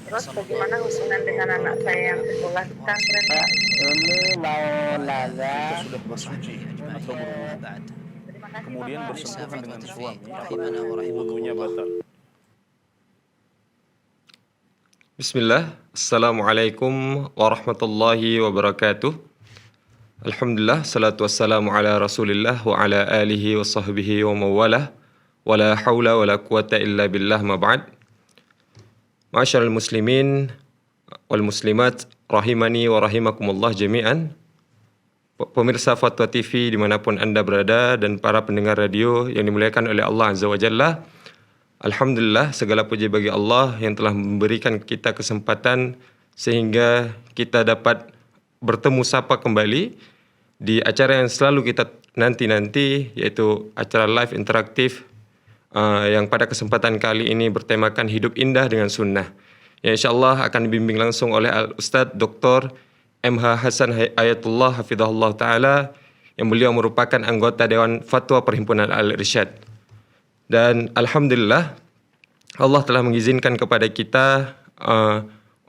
Terus bagaimana hubungan dengan anak saya yang sekolah di pesantren, Pak? Ini mau nanya, Jika sudah bersuci atau berwudu, Terima kasih, kemudian Bapak. bersentuhan dengan suami, rahimana wa wudunya batal. Bismillah, Assalamualaikum warahmatullahi wabarakatuh. Alhamdulillah, salatu wassalamu ala rasulillah wa ala alihi wa sahbihi wa mawalah. Wa la hawla wa la quwata illa billah ma ba'd. Ma'asyiral muslimin wal muslimat, rahimani wa rahimakumullah jami'an. Pemirsa Fatwa TV dimanapun Anda berada dan para pendengar radio yang dimuliakan oleh Allah Azza wa Jalla. Alhamdulillah, segala puji bagi Allah yang telah memberikan kita kesempatan sehingga kita dapat bertemu sapa kembali di acara yang selalu kita nanti-nanti, yaitu acara live interaktif yang pada kesempatan kali ini bertemakan hidup indah dengan sunnah. Yang insyaAllah akan dibimbing langsung oleh Al-Ustadz Dr. MH Hasan Ayatullah Hafidhahullah Ta'ala, yang beliau merupakan anggota Dewan Fatwa Perhimpunan Al-Irsyad. Dan Alhamdulillah, Allah telah mengizinkan kepada kita,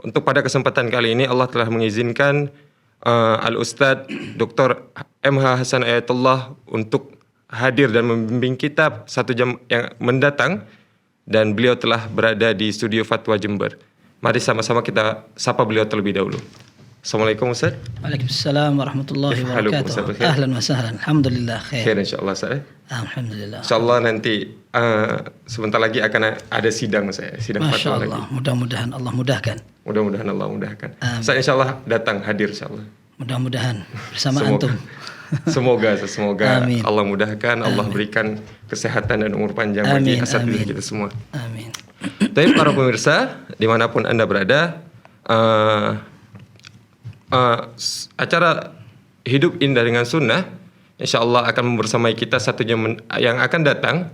untuk pada kesempatan kali ini Allah telah mengizinkan Al-Ustadz Dr. MH Hasan Ayatullah untuk hadir dan membimbing kita 1 jam yang mendatang, dan beliau telah berada di studio Fatwa Jember. Mari sama-sama kita sapa beliau terlebih dahulu. Assalamualaikum Ustaz. Waalaikumsalam warahmatullahi wabarakatuh. Ahlan wa sahlan. Alhamdulillah khair. Khair insyaAllah Ustaz. Alhamdulillah. InsyaAllah nanti sebentar lagi akan ada sidang saya, sidang Masya fatwa Allah. lagi. Mudah-mudahan Allah mudahkan. Mudah-mudahan Allah mudahkan. Saya insyaAllah datang hadir insyaAllah. Mudah-mudahan bersama antum. Semoga Amin. Allah mudahkan, Allah berikan kesehatan dan umur panjang bagi asatidz kita semua. Amin. Tapi para pemirsa dimanapun Anda berada, acara Hidup Indah dengan Sunnah InsyaAllah akan membersamai kita 1 jam yang akan datang.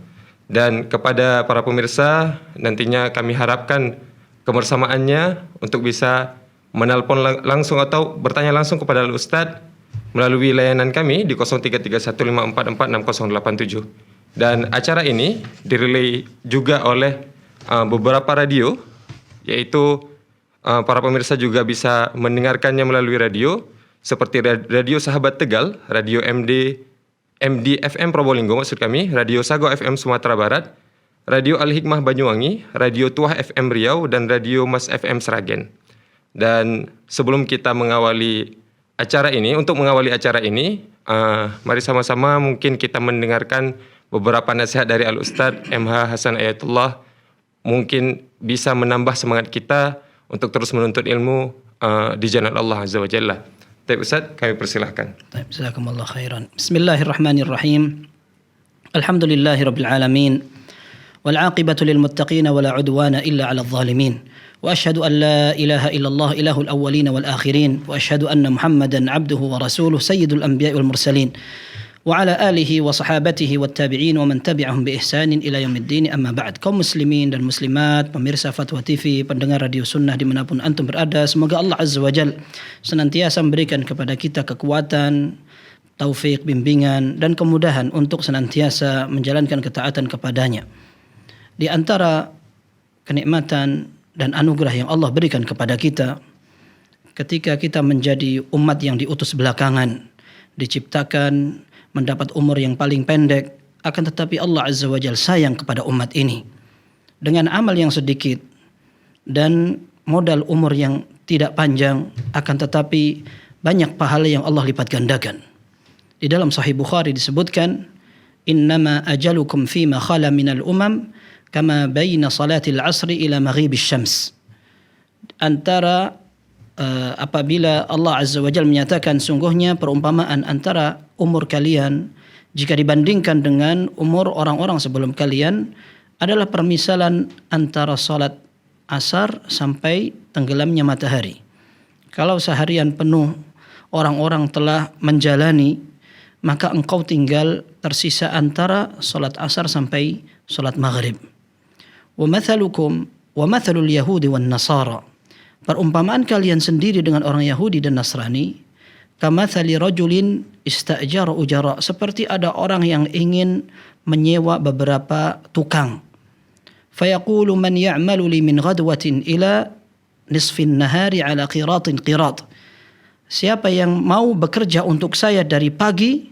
Dan kepada para pemirsa, nantinya kami harapkan kebersamaannya untuk bisa menelpon langsung atau bertanya langsung kepada Al-Ustadz melalui layanan kami di 0315446087. Dan acara ini direlay juga oleh beberapa radio, yaitu para pemirsa juga bisa mendengarkannya melalui radio seperti Radio Sahabat Tegal, Radio MD FM Probolinggo maksud kami, Radio Sago FM Sumatera Barat, Radio Al-Hikmah Banyuwangi, Radio Tuah FM Riau, dan Radio Mas FM Sragen. Dan sebelum kita mengawali acara ini, mari sama-sama mungkin kita mendengarkan beberapa nasihat dari Al-Ustadz MH Hasan Ayatullah, mungkin bisa menambah semangat kita untuk terus menuntut ilmu di jalan Allah Azza wa Jalla. Baik Ustaz, kami persilahkan. Baik, jazakumullah khairan. Bismillahirrahmanirrahim. Alhamdulillahirabbil alamin. Wal 'aqibatu lil muttaqin wa la 'udwana illa 'alal zalimin. Wa asyhadu an la ilaha illallah ilahul awwalin wal akhirin wa asyhadu anna Muhammadan 'abduhu wa rasuluh sayyidul anbiya'i wal mursalin. Wa ala alihi wa sahabatihi wat tabi'in wa man tabi'ahum bi ihsanin ila yaumiddin, amma ba'd. Kaum muslimin dan muslimat, pemirsa Fatwa TV, pendengar radio sunnah dimanapun antum berada, semoga Allah Azza wa Jal senantiasa memberikan kepada kita kekuatan, taufik, bimbingan dan kemudahan untuk senantiasa menjalankan ketaatan kepadanya. Di antara kenikmatan dan anugerah yang Allah berikan kepada kita ketika kita menjadi umat yang diutus belakangan, diciptakan mendapat umur yang paling pendek, akan tetapi Allah Azza wa Jalla sayang kepada umat ini dengan amal yang sedikit dan modal umur yang tidak panjang, akan tetapi banyak pahala yang Allah lipat gandakan. Di dalam Sahih Bukhari disebutkan, innama ajalukum fima khala minal umam kama baina salatil asri ila maghibis syams. Antara apabila Allah Azza wa Jalla menyatakan sungguhnya perumpamaan antara umur kalian jika dibandingkan dengan umur orang-orang sebelum kalian adalah permisalan antara salat asar sampai tenggelamnya matahari. Kalau seharian penuh orang-orang telah menjalani, maka engkau tinggal tersisa antara salat asar sampai salat maghrib. Wa mathalukum wa mathalul yahudi wan nasara. Perumpamaan kalian sendiri dengan orang Yahudi dan Nasrani, kamathali rajulin istajara ujara, seperti ada orang yang ingin menyewa beberapa tukang. Fayaqulu man ya'malu li min ghadwatin ila nisfin nahari ala qiratin qirat. Siapa yang mau bekerja untuk saya dari pagi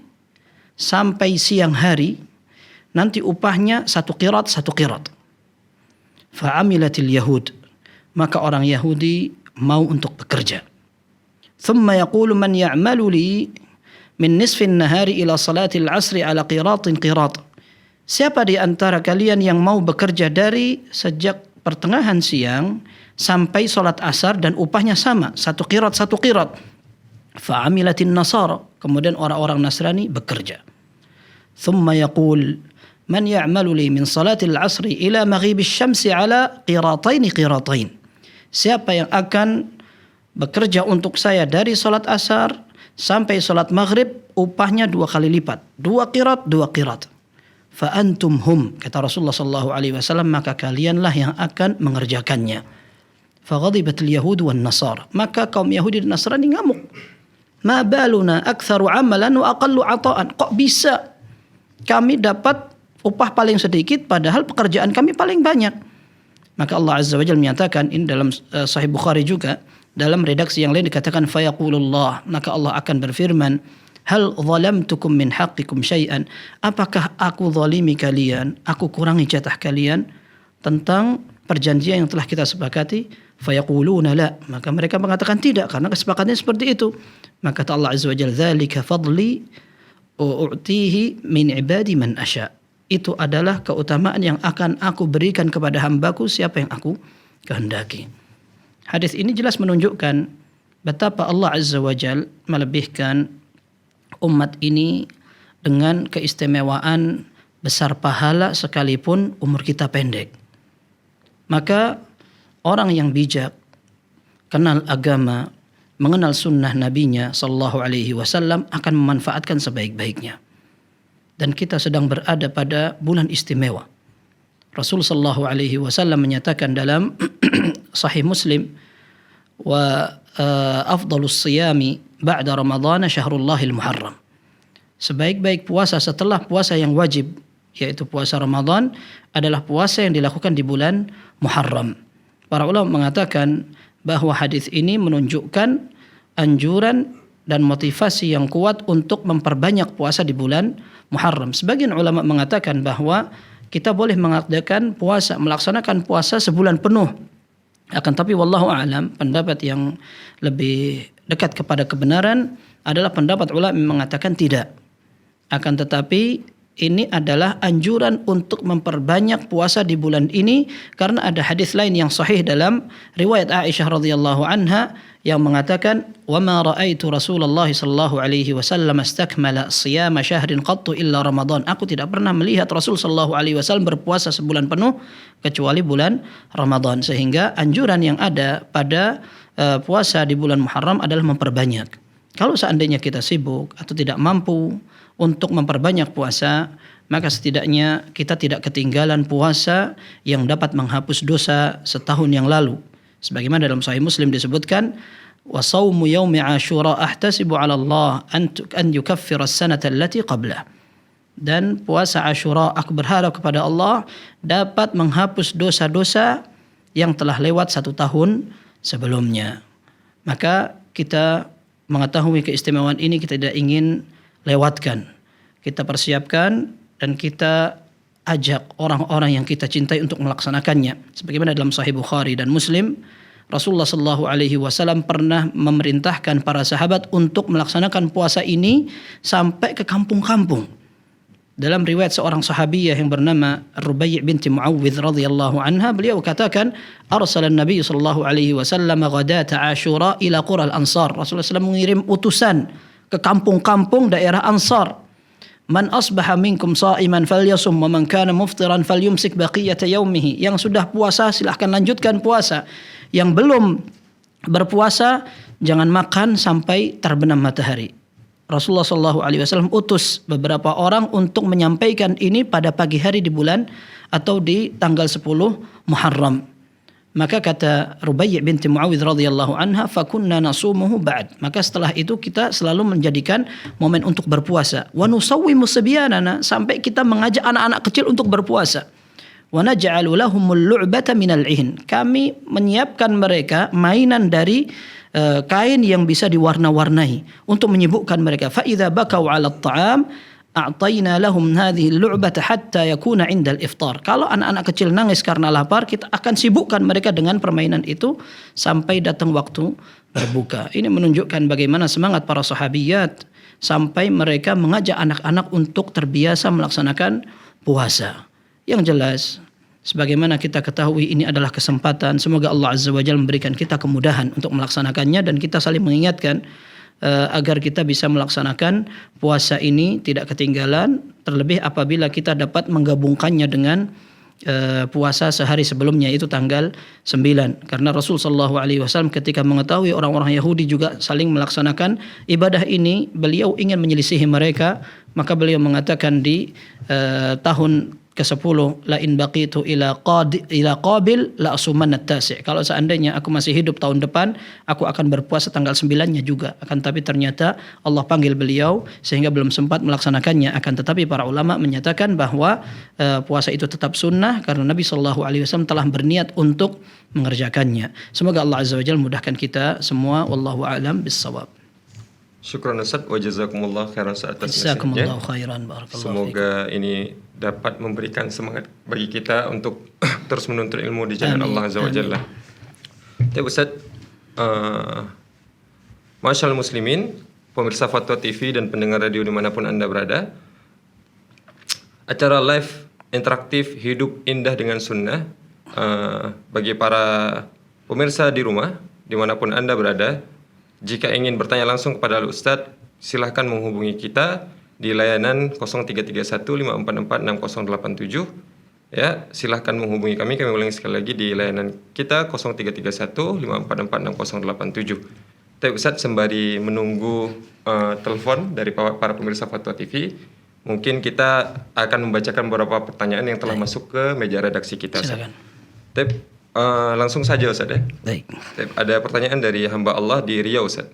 sampai siang hari, nanti upahnya 1 qirat 1 qirat. Fa'amilatil yahud, maka orang Yahudi mau untuk bekerja. Thumma yaqulu man ya'malu li min nisfin nahari ila salatil asri ala qiratin qirat. Siapa di antara kalian yang mau bekerja dari sejak pertengahan siang sampai salat asar dan upahnya sama, 1 qirat 1 qirat. Fa'amilatin nasara, kemudian orang-orang Nasrani bekerja. Thumma yaqul man ya'malu li min salatil asri ila maghibis syamsi ala qiratain. Siapa yang akan bekerja untuk saya dari salat asar sampai salat maghrib, upahnya 2 kali lipat, 2 qirat 2 qirat. Fa antum hum, kata Rasulullah sallallahu alaihi wasallam, maka kalianlah yang akan mengerjakannya. Fa ghadibatil yahud wan nasara, maka kaum Yahudi dan Nasrani ngamuk. Ma baluna aktsaru amalan wa aqallu ata'an. Kok bisa kami dapat upah paling sedikit padahal pekerjaan kami paling banyak? Maka Allah Azza wa Jalla menyatakan, ini dalam Sahih Bukhari juga, dalam redaksi yang lain dikatakan fayaqulullah, maka Allah akan berfirman, hal zalamtukum min haqqikum syai'an, apakah aku zalimi kalian, aku kurangi jatah kalian tentang perjanjian yang telah kita sepakati? Fayaquluna la, maka mereka mengatakan tidak, karena kesepakatannya seperti itu. Maka kata Allah Azza wa Jalla, dzalika fadli u'tihi min ibadi man asya, itu adalah keutamaan yang akan aku berikan kepada hambaku siapa yang aku kehendaki. Hadis ini jelas menunjukkan betapa Allah Azza wa Jalla melebihkan umat ini dengan keistimewaan besar pahala sekalipun umur kita pendek. Maka orang yang bijak, kenal agama, mengenal sunnah nabinya sallallahu alaihi wasallam akan memanfaatkan sebaik-baiknya. Dan kita sedang berada pada bulan istimewa. Rasul sallallahu alaihi wasallam menyatakan dalam Sahih Muslim, wa afdalus siyami ba'da Ramadhan syahrullahil muharram. Sebaik-baik puasa setelah puasa yang wajib, yaitu puasa Ramadan, adalah puasa yang dilakukan di bulan Muharram. Para ulama mengatakan bahwa hadis ini menunjukkan anjuran dan motivasi yang kuat untuk memperbanyak puasa di bulan Muharram. Sebagian ulama mengatakan bahwa kita boleh mengadakan puasa, melaksanakan puasa sebulan penuh. Akan tapi wallahu a'lam, pendapat yang lebih dekat kepada kebenaran adalah pendapat ulama yang mengatakan tidak. Akan tetapi ini adalah anjuran untuk memperbanyak puasa di bulan ini, karena ada hadis lain yang sahih dalam riwayat Aisyah radhiyallahu anha yang mengatakan, wa ma ra'aitu Rasulullah sallallahu alaihi wasallam istakmala siyama syahrin qattu illa Ramadan. Aku tidak pernah melihat Rasul sallallahu alaihi wasallam berpuasa sebulan penuh kecuali bulan Ramadan. Sehingga anjuran yang ada pada puasa di bulan Muharram adalah memperbanyak. Kalau seandainya kita sibuk atau tidak mampu untuk memperbanyak puasa, maka setidaknya kita tidak ketinggalan puasa yang dapat menghapus dosa setahun yang lalu. Sebagaimana dalam Sahih Muslim disebutkan, wa shaumu yaumi Asyura ahtasibu 'ala Allah an yukaffira as-sanata allati qablah. Dan puasa Asyura aku berharap kepada Allah dapat menghapus dosa-dosa yang telah lewat 1 tahun sebelumnya. Maka kita mengetahui keistimewaan ini, kita tidak ingin lewatkan. Kita persiapkan dan kita ajak orang-orang yang kita cintai untuk melaksanakannya. Sebagaimana dalam Sahih Bukhari dan Muslim, Rasulullah sallallahu alaihi wasallam pernah memerintahkan para sahabat untuk melaksanakan puasa ini sampai ke kampung-kampung. Dalam riwayat seorang sahabiyah yang bernama Rubai' binti Muawwidh radhiyallahu anha, beliau katakan, arsalan Nabi sallallahu alaihi wasallam ghadata Asyura ila qura al-Ansar. Rasulullah SAW mengirim utusan ke kampung-kampung daerah Ansar. Man asbaha minkum sha'iman falyasum wa man kana muftiran falyumsik baqiyata yaumihi. Yang sudah puasa silahkan lanjutkan puasa. Yang belum berpuasa jangan makan sampai terbenam matahari. Rasulullah SAW utus beberapa orang untuk menyampaikan ini pada pagi hari di bulan atau di tanggal 10 Muharram. Maka kata Rubai' binti Muawwidh radhiyallahu anha, fakunna nasumuhu ba'd. Maka setelah itu kita selalu menjadikan momen untuk berpuasa. Wa nusawwimu sibyanana, sampai kita mengajak anak-anak kecil untuk berpuasa. wa naj'alu lahumul lu'bata minal ihn. Kami menyiapkan mereka mainan dari kain yang bisa diwarna-warnai untuk menyibukkan mereka. Fa idza bakau 'ala at-ta'am a'tayna lahum hadhihi al-lu'bata hatta yakuna 'inda al-iftar. Kalau anak-anak kecil nangis karena lapar, kita akan sibukkan mereka dengan permainan itu sampai datang waktu berbuka. Ini menunjukkan bagaimana semangat para sahabiyat sampai mereka mengajak anak-anak untuk terbiasa melaksanakan puasa. Yang jelas, sebagaimana kita ketahui ini adalah kesempatan. Semoga Allah Azza wa Jalla memberikan kita kemudahan untuk melaksanakannya dan kita saling mengingatkan agar kita bisa melaksanakan puasa ini tidak ketinggalan, terlebih apabila kita dapat menggabungkannya dengan puasa sehari sebelumnya, itu tanggal 9. Karena Rasul sallallahu alaihi wasallam ketika mengetahui orang-orang Yahudi juga saling melaksanakan ibadah ini, beliau ingin menyelisihi mereka, maka beliau mengatakan di tahun ke-10, la in baqitu ila qabil la asumanna at-tasi'. Kalau seandainya aku masih hidup tahun depan, aku akan berpuasa tanggal 9-nya juga. Akan tapi ternyata Allah panggil beliau sehingga belum sempat melaksanakannya. Akan tetapi para ulama menyatakan bahwa puasa itu tetap sunnah karena Nabi sallallahu alaihi wasallam telah berniat untuk mengerjakannya. Semoga Allah Azza wa Jalla mudahkan kita semua. Wallahu a'lam bis-shawab. Syukran Ustaz wa jazakumullah khairan atas nasihatnya. Jazakumullahu khairan, barakallahu Semoga ini dapat memberikan semangat bagi kita untuk terus menuntut ilmu di jalan Allah Azza wa Jalla. Ya Ustaz, Masyaallah muslimin, pemirsa Fatwa TV dan pendengar radio dimanapun Anda berada, acara live interaktif Hidup Indah dengan Sunnah bagi para pemirsa di rumah dimanapun Anda berada. Jika ingin bertanya langsung kepada Al-Ustadz, silahkan menghubungi kita di layanan 0331544687. Ya, silahkan menghubungi kami ulangi sekali lagi di layanan kita 0331544687. Tapi Ustadz, sembari menunggu telepon dari para pemirsa Fatwa TV, mungkin kita akan membacakan beberapa pertanyaan yang telah masuk ke meja redaksi kita. Silakan. Langsung saja Ustaz ya. Baik. Ada pertanyaan dari hamba Allah di Riau Ustaz,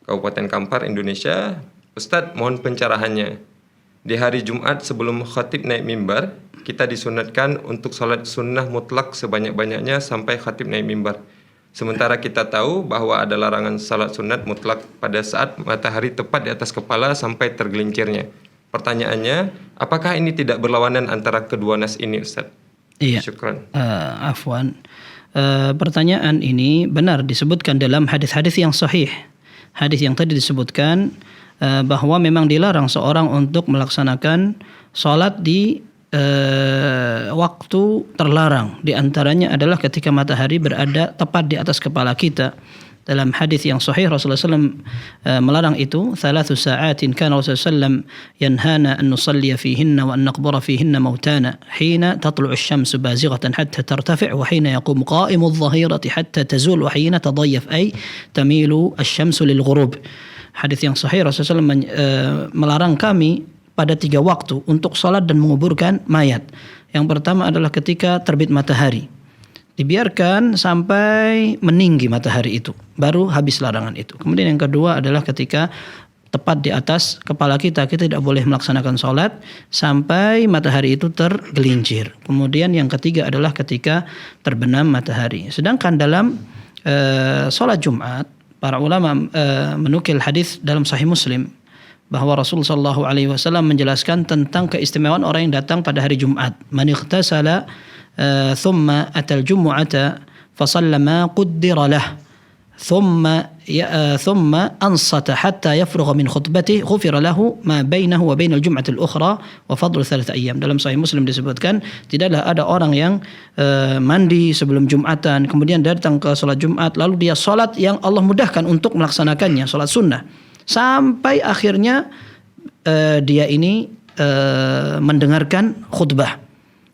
Kabupaten Kampar, Indonesia. Ustaz, mohon pencerahannya. Di hari Jumat sebelum khatib naik mimbar, kita disunatkan untuk sholat sunnah mutlak sebanyak-banyaknya sampai khatib naik mimbar. Sementara kita tahu bahwa ada larangan salat sunat mutlak pada saat matahari tepat di atas kepala sampai tergelincirnya. Pertanyaannya, apakah ini tidak berlawanan antara kedua nas ini Ustaz? Iya. Syukran. Afwan. Pertanyaan ini benar disebutkan dalam hadis-hadis yang sahih. Hadis yang tadi disebutkan bahwa memang dilarang seorang untuk melaksanakan salat di waktu terlarang. Di antaranya adalah ketika matahari berada tepat di atas kepala kita. Dalam hadis yang sahih Rasulullah SAW melarang itu. 3 sa'atin kana Rasulullah SAW yanhana an nusalliya fihinna wa an naqbura fihinna mautana hina tatlu'u asy-syamsu bazighatan hatta tartafi' wa hina yaqumu qa'imu adh-dhahirati hatta tazul wa hina tadayyaf ay tamilu asy-syamsu lil ghurub. Hadis yang sahih Rasulullah SAW melarang kami pada 3 waktu untuk salat dan menguburkan mayat. Yang pertama adalah ketika terbit matahari. Dibiarkan sampai meninggi matahari itu, baru habis larangan itu. Kemudian yang kedua adalah ketika tepat di atas kepala kita, kita tidak boleh melaksanakan sholat sampai matahari itu tergelincir. Kemudian yang ketiga adalah ketika terbenam matahari. Sedangkan dalam sholat Jumat, para ulama menukil hadis dalam Sahih Muslim bahwa Rasulullah SAW menjelaskan tentang keistimewaan orang yang datang pada hari Jumat. Man ightasala ثم أتى الجمعة فصلى ما قدر له ثم أنصت حتى يفرغ من خطبته غفر له ما بينه وبين الجمعة الأخرى وفضل 3 أيام. Dalam Sahih Muslim disebutkan tidaklah ada orang yang mandi sebelum Jumatan kemudian datang ke sholat Jumat lalu dia sholat yang Allah mudahkan untuk melaksanakannya, sholat sunnah, sampai akhirnya dia ini mendengarkan khutbah.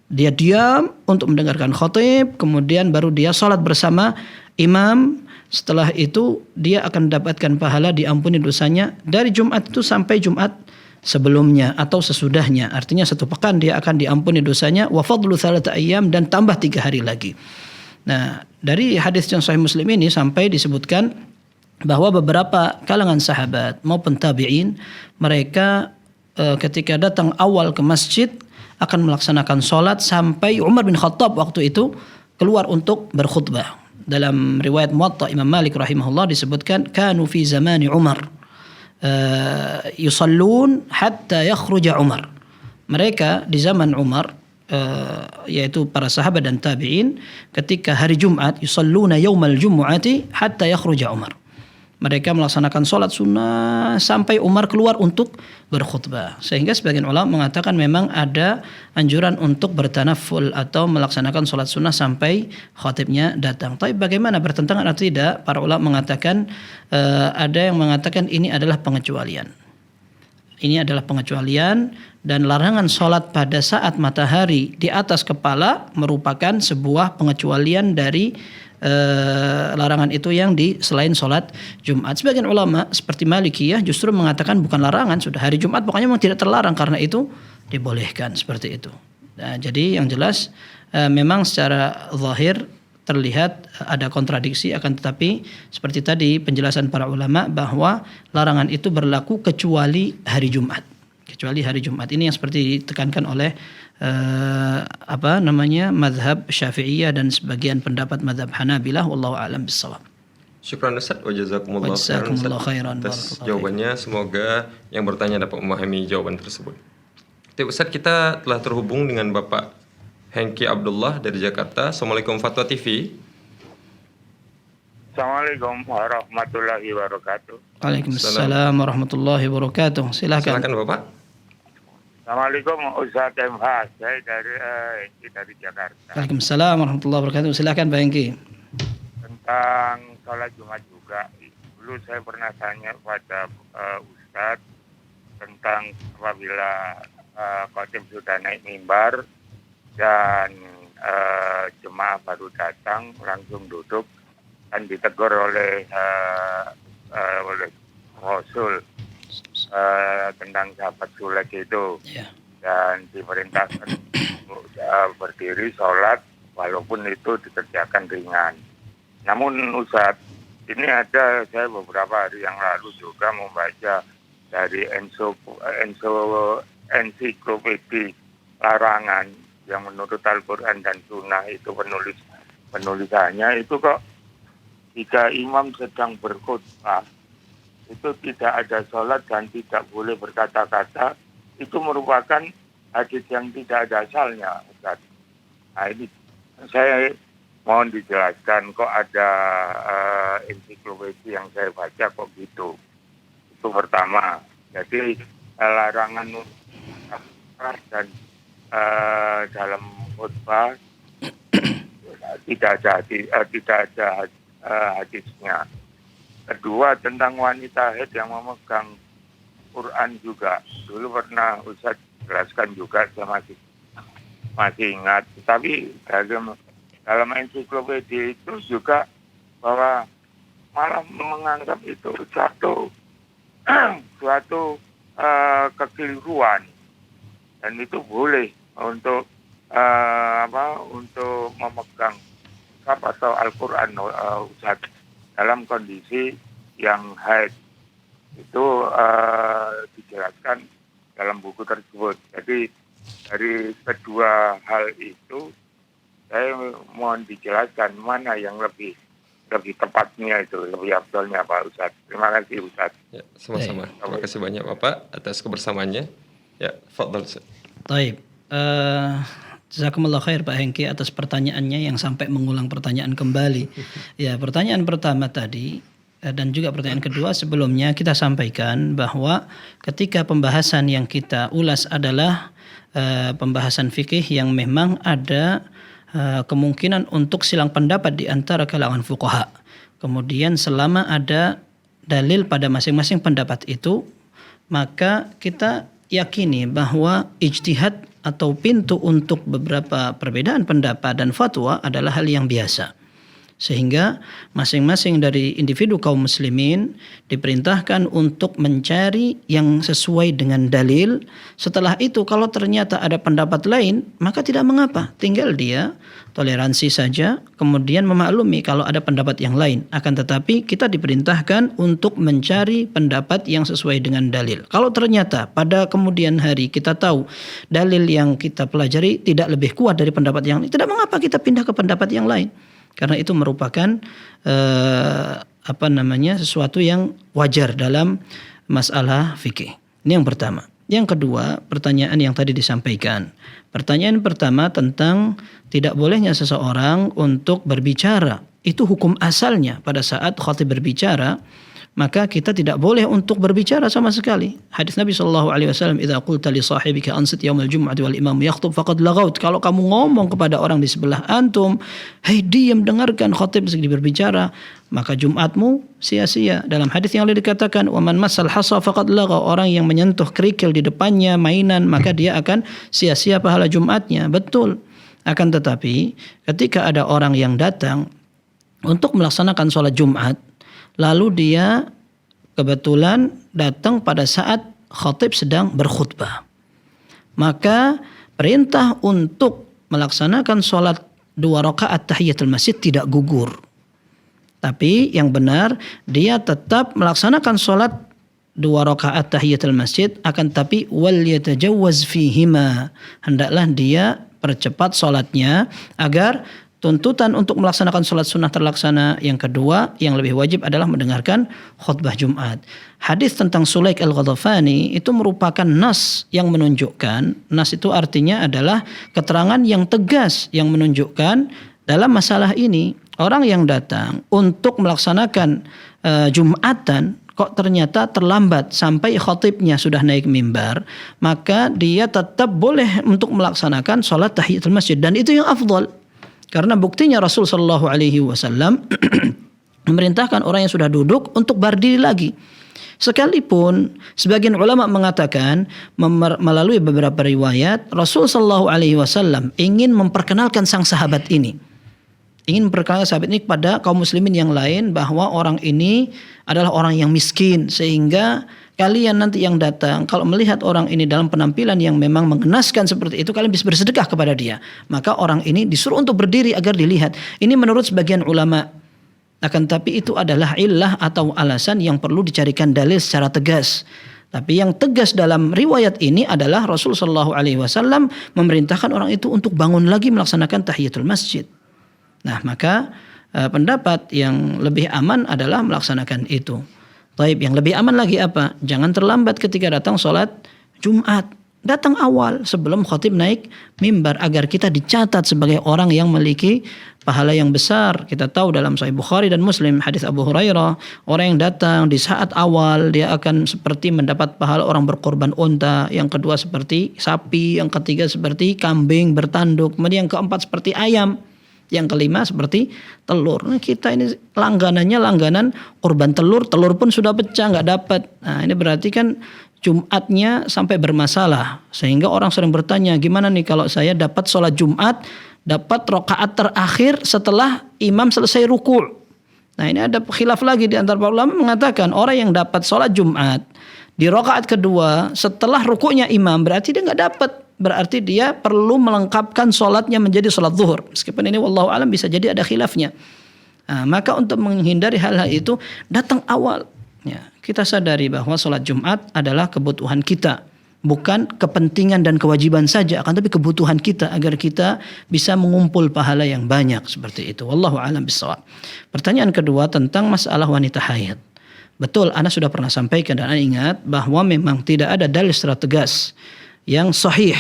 Dia diam untuk mendengarkan khatib, kemudian baru dia salat bersama imam. Setelah itu dia akan mendapatkan pahala diampuni dosanya dari Jumat itu sampai Jumat sebelumnya atau sesudahnya. Artinya 1 pekan dia akan diampuni dosanya, wa fadlu 3 ayyam, dan tambah 3 hari lagi. Nah, dari hadis yang Sahih Muslim ini sampai disebutkan bahwa beberapa kalangan sahabat maupun tabi'in, mereka ketika datang awal ke masjid akan melaksanakan sholat sampai Umar bin Khattab waktu itu keluar untuk berkhutbah. Dalam riwayat Muwatta Imam Malik rahimahullah disebutkan kanu fi zamani Umar yusallun hatta yakhruja Umar. Mereka di zaman Umar yaitu para sahabat dan tabi'in ketika hari Jumat yusalluna yaumal jumu'ati hatta yakhruja Umar. Mereka melaksanakan sholat sunnah sampai Umar keluar untuk berkhutbah. Sehingga sebagian ulama mengatakan memang ada anjuran untuk bertanaful atau melaksanakan sholat sunnah sampai khatibnya datang. Tapi bagaimana, bertentangan atau tidak? Para ulama mengatakan ada yang mengatakan ini adalah pengecualian. Ini adalah pengecualian dan larangan sholat pada saat matahari di atas kepala merupakan sebuah pengecualian dari larangan itu yang di selain sholat Jumat. Sebagian ulama seperti Malikiyah justru mengatakan bukan larangan, sudah hari Jumat pokoknya memang tidak terlarang karena itu dibolehkan seperti itu. Nah, jadi yang jelas memang secara zahir terlihat ada kontradiksi, akan tetapi seperti tadi penjelasan para ulama bahwa larangan itu berlaku kecuali hari Jumat. Kecuali hari Jumat. Ini yang seperti ditekankan oleh mazhab Syafi'iyah dan sebagian pendapat mazhab Hanabilah, wallahu a'lam bissawab. Syukran Ustaz wa jazakumullah khairan atas jawabannya. Semoga yang bertanya dapat memahami jawaban tersebut. Ustaz, kita telah terhubung dengan Bapak Hengki Abdullah dari Jakarta. Assalamualaikum Fatwa TV. Assalamualaikum warahmatullahi wabarakatuh. Waalaikumsalam warahmatullahi wabarakatuh. Silakan Bapak. Assalamualaikum Ustaz MH, saya dari Jakarta. Waalaikumsalam warahmatullahi wabarakatuh. Silakan Pak Hengki. Tentang sholat Jumat juga. Dulu saya pernah tanya pada Ustaz tentang apabila khatib sudah naik mimbar dan jemaah baru datang langsung duduk dan ditegur oleh Rasul tentang sahabat Sulek itu, dan diperintahkan untuk berdiri sholat walaupun itu dikerjakan ringan. Namun Ustaz, ini ada, saya beberapa hari yang lalu juga membaca dari ensiklopedia larangan yang menurut Al-Quran dan Sunnah itu penulisannya itu kok jika imam sedang berkhutbah itu tidak ada sholat dan tidak boleh berkata-kata, itu merupakan hadis yang tidak ada asalnya, Ustaz. Nah ini saya mohon dijelaskan, kok ada ensiklopedia yang saya baca kok gitu. Itu pertama. Jadi larangan dan dalam khutbah tidak ada hadisnya. Kedua, tentang wanita haid yang memegang Quran juga. Dulu pernah Ustaz jelaskan juga, saya masih ingat. Tapi dalam ensiklopedia itu juga bahwa malah menganggap itu suatu kekeliruan, dan itu boleh untuk untuk memegang atau Al-Quran Ustaz dalam kondisi yang haid. Itu dijelaskan dalam buku tersebut. Jadi dari kedua hal itu saya mohon dijelaskan mana yang lebih tepatnya, itu lebih afdalnya Pak Ustaz. Terima kasih Ustaz. Ya, sama-sama. Terima kasih banyak Bapak atas kebersamaannya. Ya, fadhal Ustaz. Baik. Jazakumullah khair Pak Hengki atas pertanyaannya yang sampai mengulang pertanyaan kembali. Ya, pertanyaan pertama tadi dan juga pertanyaan kedua sebelumnya kita sampaikan bahwa ketika pembahasan yang kita ulas adalah pembahasan fikih yang memang ada kemungkinan untuk silang pendapat di antara kalangan fuqaha. Kemudian selama ada dalil pada masing-masing pendapat itu, maka kita yakini bahwa ijtihad atau pintu untuk beberapa perbedaan pendapat dan fatwa adalah hal yang biasa. Sehingga masing-masing dari individu kaum muslimin diperintahkan untuk mencari yang sesuai dengan dalil. Setelah itu kalau ternyata ada pendapat lain, maka tidak mengapa. Tinggal dia toleransi saja, kemudian memaklumi kalau ada pendapat yang lain. Akan tetapi kita diperintahkan untuk mencari pendapat yang sesuai dengan dalil. Kalau ternyata pada kemudian hari kita tahu dalil yang kita pelajari tidak lebih kuat dari pendapat yang lain, tidak mengapa kita pindah ke pendapat yang lain. Karena itu merupakan sesuatu yang wajar dalam masalah fikih. Ini yang pertama. Yang kedua, pertanyaan yang tadi disampaikan. Pertanyaan pertama tentang tidak bolehnya seseorang untuk berbicara. Itu hukum asalnya pada saat khatib berbicara, maka kita tidak boleh untuk berbicara sama sekali. Hadis Nabi SAW, "Idza qulta li sahibika ansit yaumal jum'ati wal imam yakhthub faqad laghaut." Kalau kamu ngomong kepada orang di sebelah antum, "Hei, diam, dengarkan khatib sedang berbicara," maka Jumatmu sia-sia. Dalam hadis yang lain dikatakan, "Wa man massal hasa faqad lagha." Orang yang menyentuh kerikil di depannya mainan, maka dia akan sia-sia pahala Jumatnya. Betul. Akan tetapi ketika ada orang yang datang untuk melaksanakan sholat Jumat, lalu dia kebetulan datang pada saat khatib sedang berkhutbah, maka perintah untuk melaksanakan sholat 2 rakaat tahiyatul masjid tidak gugur. Tapi yang benar dia tetap melaksanakan sholat 2 rakaat tahiyatul masjid, akan tapi wal yatajawwaz fihima, hendaklah dia percepat sholatnya agar tuntutan untuk melaksanakan sholat sunnah terlaksana. Yang kedua, yang lebih wajib adalah mendengarkan khutbah Jumat. Hadis tentang Sulaik al-Ghadafani itu merupakan nas yang menunjukkan, nas itu artinya adalah keterangan yang tegas yang menunjukkan dalam masalah ini. Orang yang datang untuk melaksanakan Jumatan kok ternyata terlambat sampai khatibnya sudah naik mimbar, maka dia tetap boleh untuk melaksanakan sholat tahiyatul masjid, dan itu yang afdal. Karena buktinya Rasul Shallallahu Alaihi Wasallam memerintahkan orang yang sudah duduk untuk berdiri lagi. Sekalipun sebagian ulama mengatakan melalui beberapa riwayat Rasul Shallallahu Alaihi Wasallam ingin memperkenalkan sang sahabat ini, kepada kaum muslimin yang lain bahwa orang ini adalah orang yang miskin, sehingga kalian nanti yang datang kalau melihat orang ini dalam penampilan yang memang mengenaskan seperti itu, kalian bisa bersedekah kepada dia. Maka orang ini disuruh untuk berdiri agar dilihat. Ini menurut sebagian ulama. Akan tapi itu adalah illah atau alasan yang perlu dicarikan dalil secara tegas. Tapi yang tegas dalam riwayat ini adalah Rasulullah SAW memerintahkan orang itu untuk bangun lagi melaksanakan tahiyatul masjid. Nah, maka pendapat yang lebih aman adalah melaksanakan itu. Taib, yang lebih aman lagi apa? Jangan terlambat ketika datang sholat Jumat. Datang awal sebelum khatib naik mimbar agar kita dicatat sebagai orang yang memiliki pahala yang besar. Kita tahu dalam Sahih Bukhari dan Muslim hadis Abu Hurairah, orang yang datang di saat awal dia akan seperti mendapat pahala orang berkorban unta, yang kedua seperti sapi, yang ketiga seperti kambing bertanduk, kemudian yang keempat seperti ayam, yang kelima seperti telur. Nah, kita ini langganan korban telur pun sudah pecah, nggak dapat. Nah, ini berarti kan Jumatnya sampai bermasalah, sehingga orang sering bertanya, gimana nih kalau saya dapat sholat Jumat, dapat rakaat terakhir setelah imam selesai ruku'. Nah, ini ada khilaf lagi di antara para ulama mengatakan orang yang dapat sholat Jumat di rakaat kedua setelah ruku'nya imam berarti dia nggak dapat. Berarti dia perlu melengkapkan sholatnya menjadi sholat zuhur. Meskipun ini wallahu alam bisa jadi ada khilafnya. Nah, maka untuk menghindari hal-hal itu datang awal. Ya, kita sadari bahwa sholat Jumat adalah kebutuhan kita. Bukan kepentingan dan kewajiban saja, akan tapi kebutuhan kita agar kita bisa mengumpul pahala yang banyak seperti itu. Wallahu alam bissawab. Pertanyaan kedua tentang masalah wanita haid. Betul, Ana sudah pernah sampaikan dan Ana ingat bahwa memang tidak ada dalil secara tegas yang sahih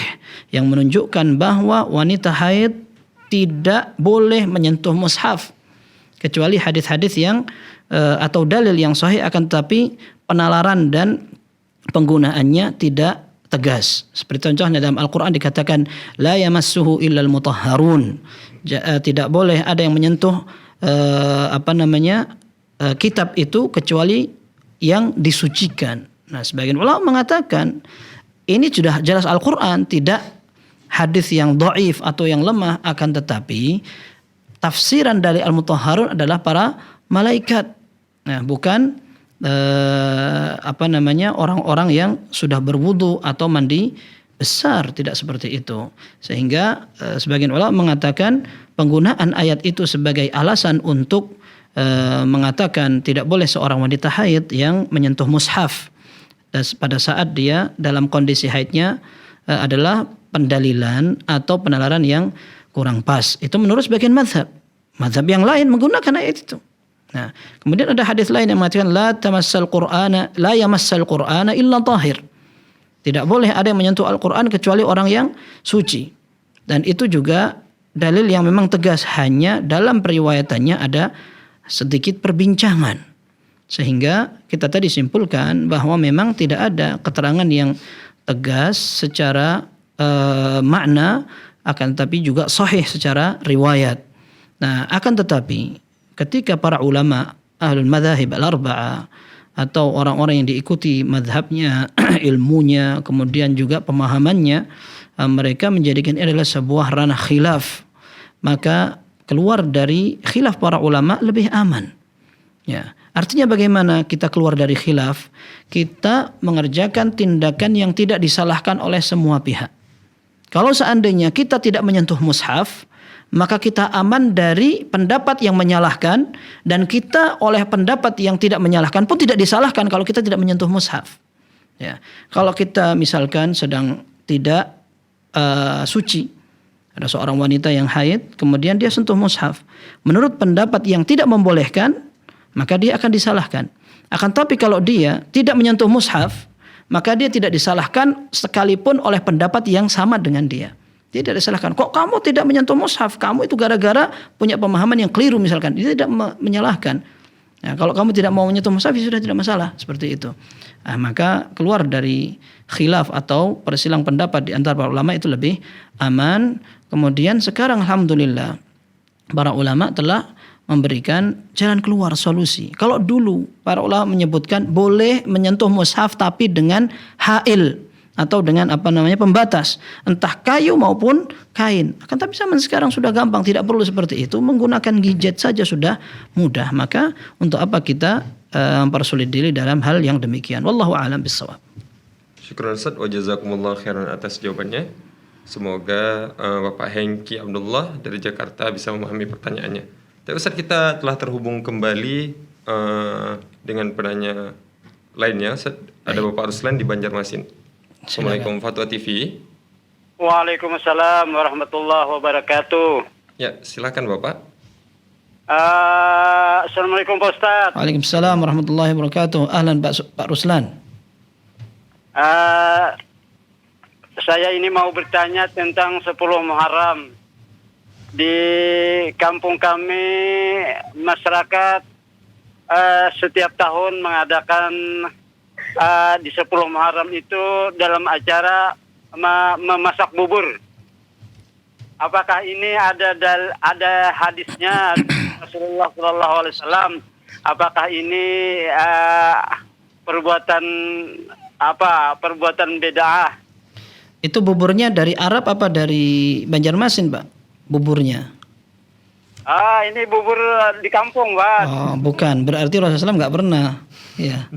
yang menunjukkan bahwa wanita haid tidak boleh menyentuh mushaf, kecuali hadis-hadis yang atau dalil yang sahih, akan tetapi penalaran dan penggunaannya tidak tegas. Seperti contohnya dalam Al-Quran dikatakan la yamassuhu illal mutahharun, tidak boleh ada yang menyentuh kitab itu kecuali yang disucikan. Nah, sebagian ulama mengatakan ini sudah jelas Al-Quran, tidak hadis yang dhaif atau yang lemah, akan tetapi tafsiran dari al-mutahharun adalah para malaikat. Nah, bukan orang-orang yang sudah berwudu atau mandi besar, tidak seperti itu. Sehingga sebagian ulama mengatakan penggunaan ayat itu sebagai alasan untuk mengatakan tidak boleh seorang wanita haid yang menyentuh mushaf pada saat dia dalam kondisi haidnya adalah pendalilan atau penalaran yang kurang pas. Itu menurut sebagian mazhab. Mazhab yang lain menggunakan ayat itu. Nah, kemudian ada hadis lain yang mengatakan la yamassal qur'ana illa tahir. Tidak boleh ada yang menyentuh Al-Qur'an kecuali orang yang suci. Dan itu juga dalil yang memang tegas, hanya dalam periwayatannya ada sedikit perbincangan. Sehingga kita tadi simpulkan bahwa memang tidak ada keterangan yang tegas secara makna, akan tetapi juga sahih secara riwayat. Nah, akan tetapi ketika para ulama ahlul madzhab al-arba'ah atau orang-orang yang diikuti mazhabnya, ilmunya, kemudian juga pemahamannya, mereka menjadikan ini adalah sebuah ranah khilaf. Maka keluar dari khilaf para ulama lebih aman. Ya, artinya bagaimana kita keluar dari khilaf? Kita mengerjakan tindakan yang tidak disalahkan oleh semua pihak. Kalau seandainya kita tidak menyentuh mushaf, maka kita aman dari pendapat yang menyalahkan, dan kita oleh pendapat yang tidak menyalahkan pun tidak disalahkan kalau kita tidak menyentuh mushaf. Ya, kalau kita misalkan sedang tidak suci, ada seorang wanita yang haid, kemudian dia sentuh mushaf, menurut pendapat yang tidak membolehkan, maka dia akan disalahkan. Akan tapi kalau dia tidak menyentuh mushaf, maka dia tidak disalahkan sekalipun oleh pendapat yang sama dengan dia. Tidak disalahkan. Kok kamu tidak menyentuh mushaf? Kamu itu gara-gara punya pemahaman yang keliru misalkan. Dia tidak menyalahkan. Nah, kalau kamu tidak mau menyentuh mushaf, ya sudah, tidak masalah. Seperti itu. Nah, maka keluar dari khilaf atau persilang pendapat di antara para ulama itu lebih aman. Kemudian sekarang alhamdulillah para ulama telah memberikan jalan keluar, solusi. Kalau dulu para ulama menyebutkan boleh menyentuh mushaf tapi dengan hail atau dengan pembatas, entah kayu maupun kain. Akan tapi zaman sekarang sudah gampang, tidak perlu seperti itu, menggunakan gadget saja sudah mudah. Maka untuk apa kita mempersulit diri dalam hal yang demikian? Wallahu a'lam bishawab. Syukran Ustaz wa jazakumullah khairan atas jawabannya. Semoga Bapak Hengki Abdullah dari Jakarta bisa memahami pertanyaannya. Tapi Ustaz, kita telah terhubung kembali dengan penanya lainnya. Ustaz, ada Bapak Ruslan di Banjarmasin. Assalamualaikum Fatwa TV. Waalaikumsalam warahmatullahi wabarakatuh. Ya, silakan Bapak. Assalamualaikum Pak Ustaz. Waalaikumsalam warahmatullahi wabarakatuh. Ahlan Pak Ruslan. Saya ini mau bertanya tentang 10 Muharram. Di kampung kami masyarakat setiap tahun mengadakan di 10 Muharram itu dalam acara memasak bubur. Apakah ini ada hadisnya Rasulullah Shallallahu Alaihi Wasallam? Apakah ini perbuatan bid'ah? Itu buburnya dari Arab apa dari Banjarmasin, Pak? Buburnya? Ini bubur di kampung, Pak. Oh, bukan. Berarti Rasulullah SAW nggak pernah. Ya.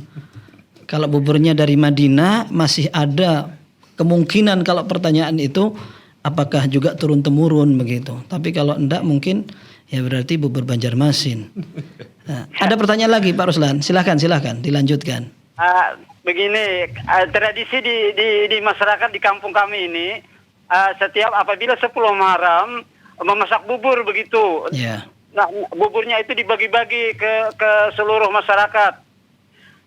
Kalau buburnya dari Madinah, masih ada kemungkinan kalau pertanyaan itu apakah juga turun-temurun begitu. Tapi kalau enggak mungkin ya berarti bubur Banjarmasin. Nah, ada pertanyaan lagi Pak Ruslan. Silakan dilanjutkan. Begini, tradisi di masyarakat di kampung kami ini setiap apabila 10 Muharram memasak bubur begitu. Yeah. Nah, buburnya itu dibagi-bagi ke seluruh masyarakat.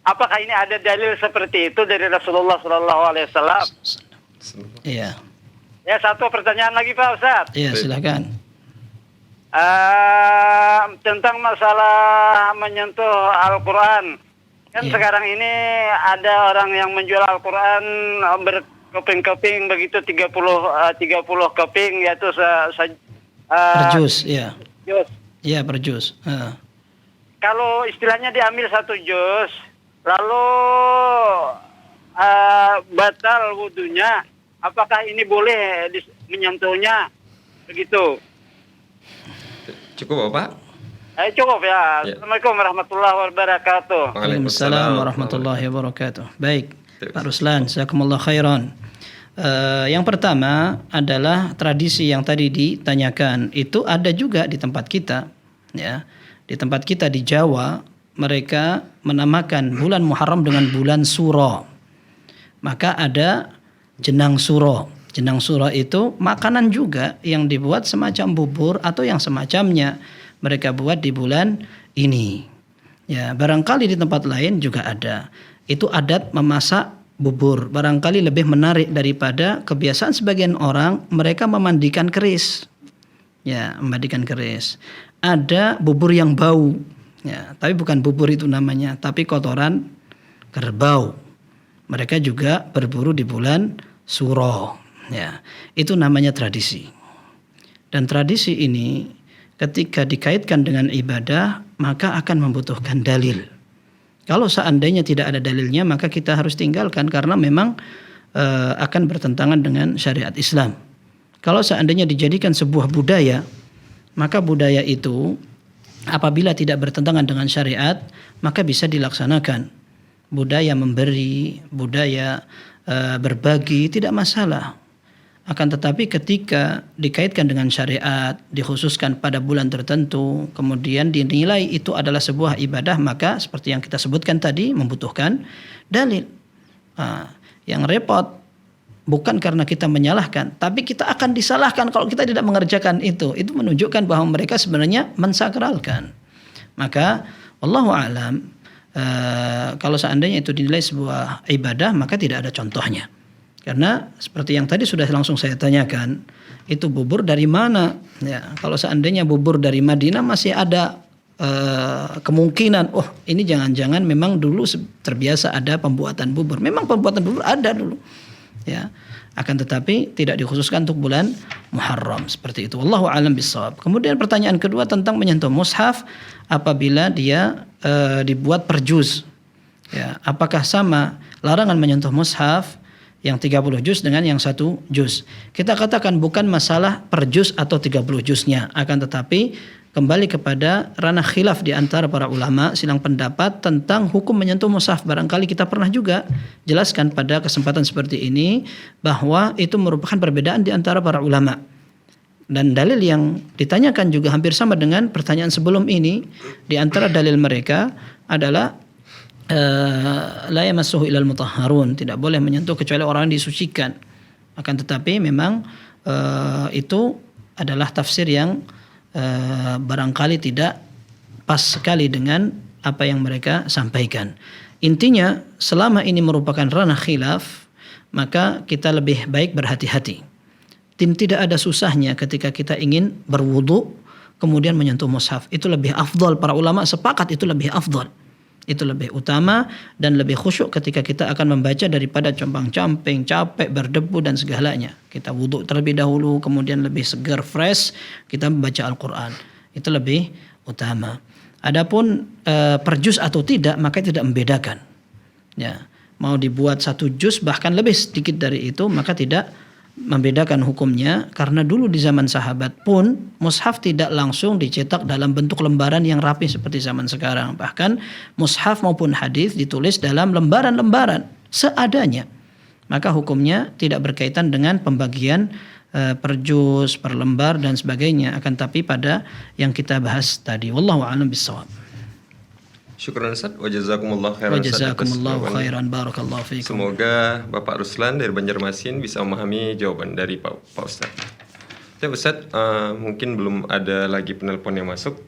Apakah ini ada dalil seperti itu dari Rasulullah Shallallahu Alaihi Wasallam? Iya. Ya, satu pertanyaan lagi Pak Ustaz. Iya, silakan. Tentang masalah menyentuh Al-Quran. Kan sekarang ini ada orang yang menjual Al-Quran berkeping-keping begitu 30 keping, yaitu per juz, ya. Juz. Iya, per juz. Kalau istilahnya diambil 1 juz, lalu batal wudunya, apakah ini boleh menyentuhnya begitu? Cukup Bapak? Cukup ya. Ya. Assalamualaikum warahmatullahi wabarakatuh. Waalaikumsalam warahmatullahi wabarakatuh. Baik, Pak Ruslan, jazakumullah khairan. Yang pertama adalah tradisi yang tadi ditanyakan itu ada juga di tempat kita, ya. Di tempat kita di Jawa mereka menamakan bulan Muharram dengan bulan Suro. Maka ada jenang suro. Jenang suro itu makanan juga yang dibuat semacam bubur atau yang semacamnya. Mereka buat di bulan ini. Ya, barangkali di tempat lain juga ada. Itu adat memasak bubur. Barangkali lebih menarik daripada kebiasaan sebagian orang, mereka memandikan keris. Ya, memandikan keris. Ada bubur yang bau. Ya, tapi bukan bubur itu namanya, tapi kotoran kerbau. Mereka juga berburu di bulan Suro. Ya, itu namanya tradisi. Dan tradisi ini ketika dikaitkan dengan ibadah, maka akan membutuhkan dalil. Kalau seandainya tidak ada dalilnya, maka kita harus tinggalkan karena memang akan bertentangan dengan syariat Islam. Kalau seandainya dijadikan sebuah budaya, maka budaya itu apabila tidak bertentangan dengan syariat, maka bisa dilaksanakan. Budaya memberi, budaya berbagi, tidak masalah. Akan tetapi ketika dikaitkan dengan syariat, dikhususkan pada bulan tertentu, kemudian dinilai itu adalah sebuah ibadah, maka seperti yang kita sebutkan tadi membutuhkan dalil. Yang repot bukan karena kita menyalahkan, tapi kita akan disalahkan kalau kita tidak mengerjakan itu. Itu menunjukkan bahwa mereka sebenarnya mensakralkan. Maka wallahu a'lam, kalau seandainya itu dinilai sebuah ibadah, maka tidak ada contohnya. Karena seperti yang tadi sudah langsung saya tanyakan, itu bubur dari mana? Ya, kalau seandainya bubur dari Madinah masih ada kemungkinan, oh ini jangan-jangan memang dulu terbiasa ada pembuatan bubur. Memang pembuatan bubur ada dulu. Ya, akan tetapi tidak dikhususkan untuk bulan Muharram seperti itu. Wallahu a'lam bishawab. Kemudian pertanyaan kedua tentang menyentuh mushaf apabila dia dibuat per juz. Ya, apakah sama larangan menyentuh mushaf yang 30 juz dengan yang 1 juz? Kita katakan bukan masalah per juz atau 30 juznya, akan tetapi kembali kepada ranah khilaf di antara para ulama, silang pendapat tentang hukum menyentuh mushaf. Barangkali kita pernah juga jelaskan pada kesempatan seperti ini bahwa itu merupakan perbedaan di antara para ulama. Dan dalil yang ditanyakan juga hampir sama dengan pertanyaan sebelum ini. Di antara dalil mereka adalah la yamassuhu ilal mutahharun, tidak boleh menyentuh kecuali orang yang disucikan. Akan tetapi memang itu adalah tafsir yang barangkali tidak pas sekali dengan apa yang mereka sampaikan. Intinya selama ini merupakan ranah khilaf, maka kita lebih baik berhati-hati. Tidak ada susahnya ketika kita ingin berwudu kemudian menyentuh mushaf. Itu lebih afdal, para ulama sepakat itu lebih afdal. Itu lebih utama dan lebih khusyuk ketika kita akan membaca daripada compang-camping, capek, berdebu dan segalanya. Kita wudhu terlebih dahulu, kemudian lebih segar, fresh, kita membaca Al-Quran. Itu lebih utama. Adapun per juz atau tidak, maka tidak membedakan. Ya, mau dibuat 1 juz bahkan lebih sedikit dari itu, maka tidak membedakan hukumnya, karena dulu di zaman sahabat pun mushaf tidak langsung dicetak dalam bentuk lembaran yang rapi seperti zaman sekarang. Bahkan mushaf maupun hadis ditulis dalam lembaran-lembaran seadanya. Maka hukumnya tidak berkaitan dengan pembagian per juz, per lembar dan sebagainya, akan tapi pada yang kita bahas tadi. Wallahu a'lam bishawab. Syukran Ustaz, wa jazakumullah khairan. Wa jazakumullahu khairan, barakallahu fiikum. Semoga Bapak Ruslan dari Banjarmasin bisa memahami jawaban dari Pak Ustaz. Ya Ustaz, mungkin belum ada lagi penelpon yang masuk.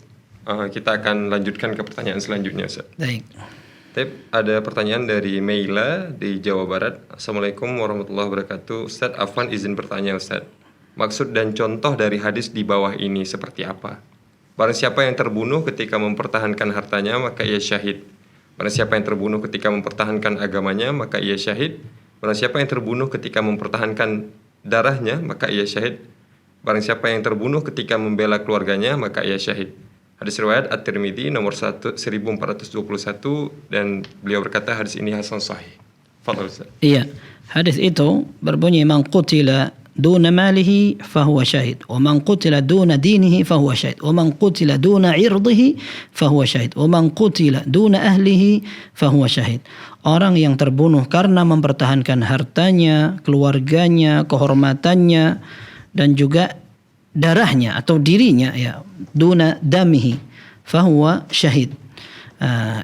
Kita akan lanjutkan ke pertanyaan selanjutnya Ustaz. Baik. Ada pertanyaan dari Meila di Jawa Barat. Assalamualaikum warahmatullahi wabarakatuh. Ustaz, afwan izin bertanya Ustaz. Maksud dan contoh dari hadis di bawah ini seperti apa? Barang siapa yang terbunuh ketika mempertahankan hartanya, maka ia syahid. Barang siapa yang terbunuh ketika mempertahankan agamanya, maka ia syahid. Barang siapa yang terbunuh ketika mempertahankan darahnya, maka ia syahid. Barang siapa yang terbunuh ketika membela keluarganya, maka ia syahid. Hadis riwayat At-Tirmidzi nomor 1421, dan beliau berkata hadis ini hasan sahih. Fadhal Ustaz. Iya, hadis itu berbunyi man qutila duna malihi fahuwa syahid, wa man qutila duna dinihi fahuwa syahid, wa man qutila duna irdihi fahuwa syahid, wa man qutila duna ahlihi fahuwa syahid. Orang yang terbunuh karena mempertahankan hartanya, keluarganya, kehormatannya dan juga darahnya atau dirinya, ya, duna damihi fahuwa syahid.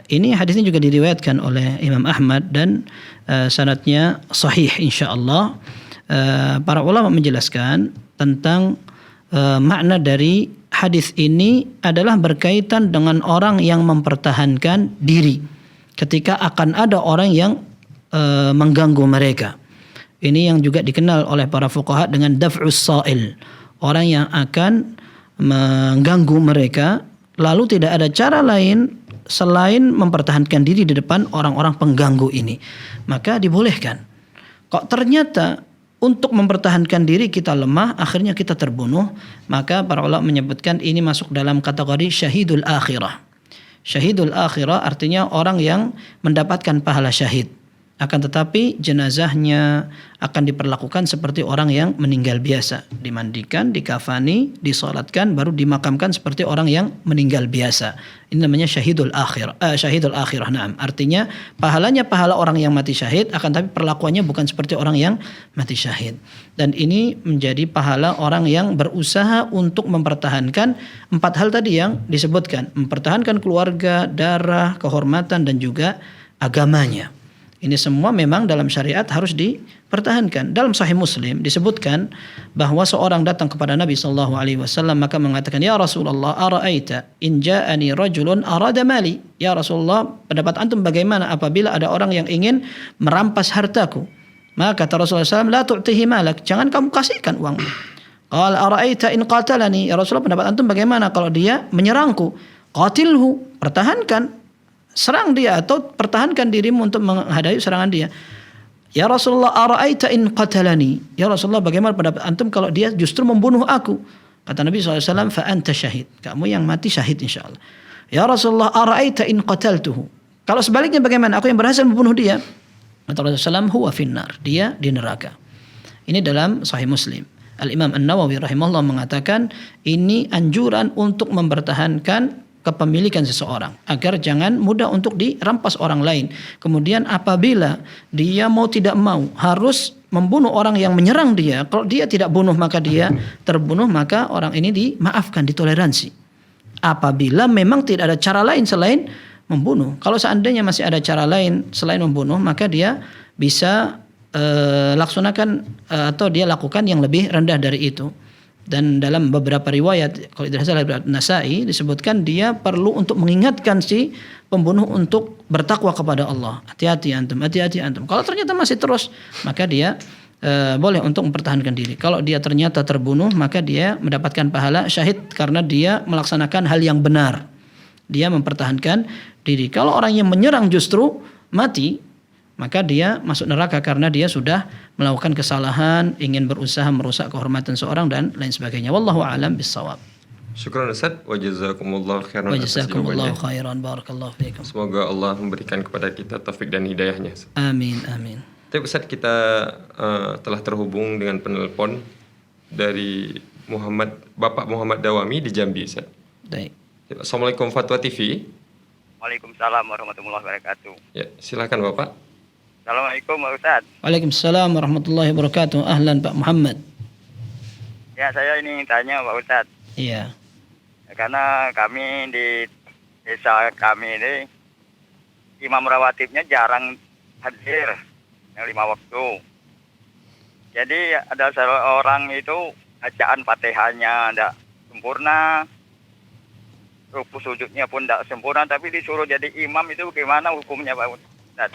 Ini hadisnya juga diriwayatkan oleh Imam Ahmad dan sanadnya sahih insyaallah. Para ulama menjelaskan tentang makna dari hadis ini adalah berkaitan dengan orang yang mempertahankan diri ketika akan ada orang yang mengganggu mereka. Ini yang juga dikenal oleh para fuqaha dengan daf'us sa'il, orang yang akan mengganggu mereka lalu tidak ada cara lain selain mempertahankan diri di depan orang-orang pengganggu ini, maka dibolehkan. Kok ternyata untuk mempertahankan diri kita lemah, akhirnya kita terbunuh, maka para ulama menyebutkan ini masuk dalam kategori syahidul akhirah. Syahidul akhirah artinya orang yang mendapatkan pahala syahid. Akan tetapi jenazahnya akan diperlakukan seperti orang yang meninggal biasa. Dimandikan, dikafani, disolatkan, baru dimakamkan seperti orang yang meninggal biasa. Ini namanya syahidul akhirah. Syahidul akhirah, na'am. Artinya pahalanya pahala orang yang mati syahid, akan tapi perlakuannya bukan seperti orang yang mati syahid. Dan ini menjadi pahala orang yang berusaha untuk mempertahankan 4 hal tadi yang disebutkan. Mempertahankan keluarga, darah, kehormatan, dan juga agamanya. Ini semua memang dalam syariat harus dipertahankan. Dalam Sahih Muslim disebutkan bahwa seorang datang kepada Nabi SAW maka mengatakan, ya Rasulullah, ara'aita in ja'ani rajulun arada mali. Ya Rasulullah, pendapat antum bagaimana apabila ada orang yang ingin merampas hartaku? Maka kata Rasulullah SAW, la tu'tihi malak, jangan kamu kasihkan uangmu. Qala ara'aita in qatalani. Ya Rasulullah, pendapat antum bagaimana kalau dia menyerangku? Qatilhu, pertahankan. Serang dia atau pertahankan dirimu untuk menghadapi serangan dia. Ya Rasulullah, ara'aita in qatalani. Ya Rasulullah, bagaimana pendapat antum kalau dia justru membunuh aku? Kata Nabi SAW, fa anta syahid. Kamu yang mati syahid insyaallah. Ya Rasulullah, ara'aita in qataltuhu. Kalau sebaliknya bagaimana? Aku yang berhasil membunuh dia. Kata Rasulullah SAW, huwa finnar. Dia di neraka. Ini dalam Sahih Muslim. Al-Imam An-Nawawi rahimahullah mengatakan ini anjuran untuk mempertahankan kepemilikan seseorang agar jangan mudah untuk dirampas orang lain. Kemudian apabila dia mau tidak mau harus membunuh orang yang menyerang dia, kalau dia tidak bunuh maka dia terbunuh, maka orang ini dimaafkan, ditoleransi. Apabila memang tidak ada cara lain selain membunuh. Kalau seandainya masih ada cara lain selain membunuh, maka dia bisa laksanakan atau dia lakukan yang lebih rendah dari itu. Dan dalam beberapa riwayat, kalau tidak salah Nasai, disebutkan dia perlu untuk mengingatkan si pembunuh untuk bertakwa kepada Allah. Hati-hati antum, hati-hati antum. Kalau ternyata masih terus, maka dia boleh untuk mempertahankan diri. Kalau dia ternyata terbunuh, maka dia mendapatkan pahala syahid karena dia melaksanakan hal yang benar. Dia mempertahankan diri. Kalau orang yang menyerang justru mati, maka dia masuk neraka karena dia sudah melakukan kesalahan, ingin berusaha merusak kehormatan seorang dan lain sebagainya. Wallahu a'lam bissawab. Syukran Ustaz, wa jazakumullah khairan. Wa jazakumullah khairan, barakallahu fiikum. Semoga Allah memberikan kepada kita taufik dan hidayahnya. Amin, amin. Tapi Ustaz, kita telah terhubung dengan penelpon dari Bapak Muhammad Dawami di Jambi, Ustaz. Baik. Assalamualaikum Fatwa TV. Waalaikumsalam warahmatullahi wabarakatuh. Ya, silakan Bapak. Assalamualaikum Pak Ustaz. Waalaikumsalam warahmatullahi wabarakatuh. Ahlan Pak Muhammad. Ya, saya ini tanya Pak Ustaz. Iya. Karena kami di desa kami ini imam rawatibnya jarang hadir yang 5 waktu. Jadi ada seorang itu bacaan Fatihahnya tidak sempurna, ruku sujudnya pun tidak sempurna, tapi disuruh jadi imam, itu bagaimana hukumnya Pak Ustaz?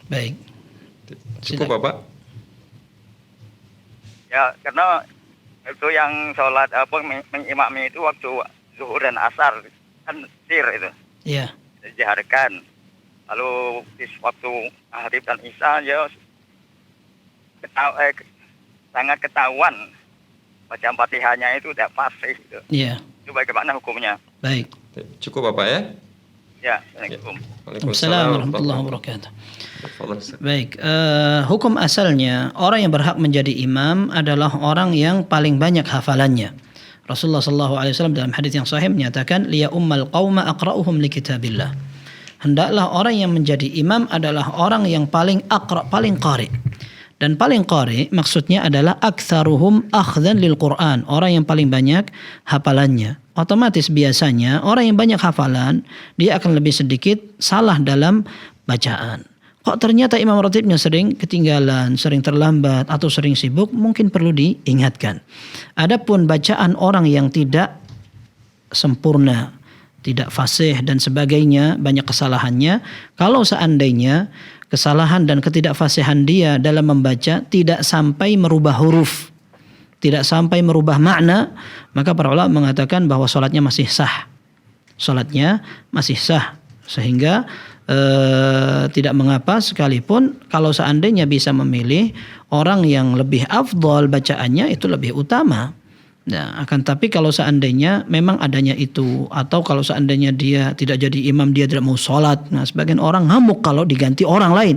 Baik. Cukup Bapak? Ya, karena itu yang sholat mengimami itu waktu zuhur dan asar kan sir itu. Iya. Dijaharkan. Lalu di waktu maghrib dan isya ya sangat ketahuan bacaan Fatihahnya itu tidak fasih gitu. Iya. Itu bagaimana hukumnya? Baik. Cukup Bapak ya? Ya, Assalamualaikum. Waalaikumsalam warahmatullahi wabarakatuh. Tafadhal, Ustaz. Baik, hukum asalnya orang yang berhak menjadi imam adalah orang yang paling banyak hafalannya. Rasulullah SAW dalam hadis yang sahih menyatakan, liya ummal qauma aqra'uhum li kitabillah. Hendaklah orang yang menjadi imam adalah orang yang paling aqra, paling qari. Dan paling qari maksudnya adalah aktsaruhum akhdhan lil Quran, orang yang paling banyak hafalannya. Otomatis biasanya orang yang banyak hafalan dia akan lebih sedikit salah dalam bacaan. Kok ternyata imam ratibnya sering ketinggalan, sering terlambat atau sering sibuk, mungkin perlu diingatkan. Adapun bacaan orang yang tidak sempurna, tidak fasih dan sebagainya, banyak kesalahannya, kalau seandainya kesalahan dan ketidakfasihan dia dalam membaca tidak sampai merubah huruf, tidak sampai merubah makna, maka para ulama mengatakan bahwa sholatnya masih sah. Sholatnya masih sah. Sehingga tidak mengapa sekalipun kalau seandainya bisa memilih orang yang lebih afdol bacaannya itu lebih utama. Nah, akan tapi kalau seandainya memang adanya itu, atau kalau seandainya dia tidak jadi imam, dia tidak mau sholat. Nah, sebagian orang ngamuk kalau diganti orang lain.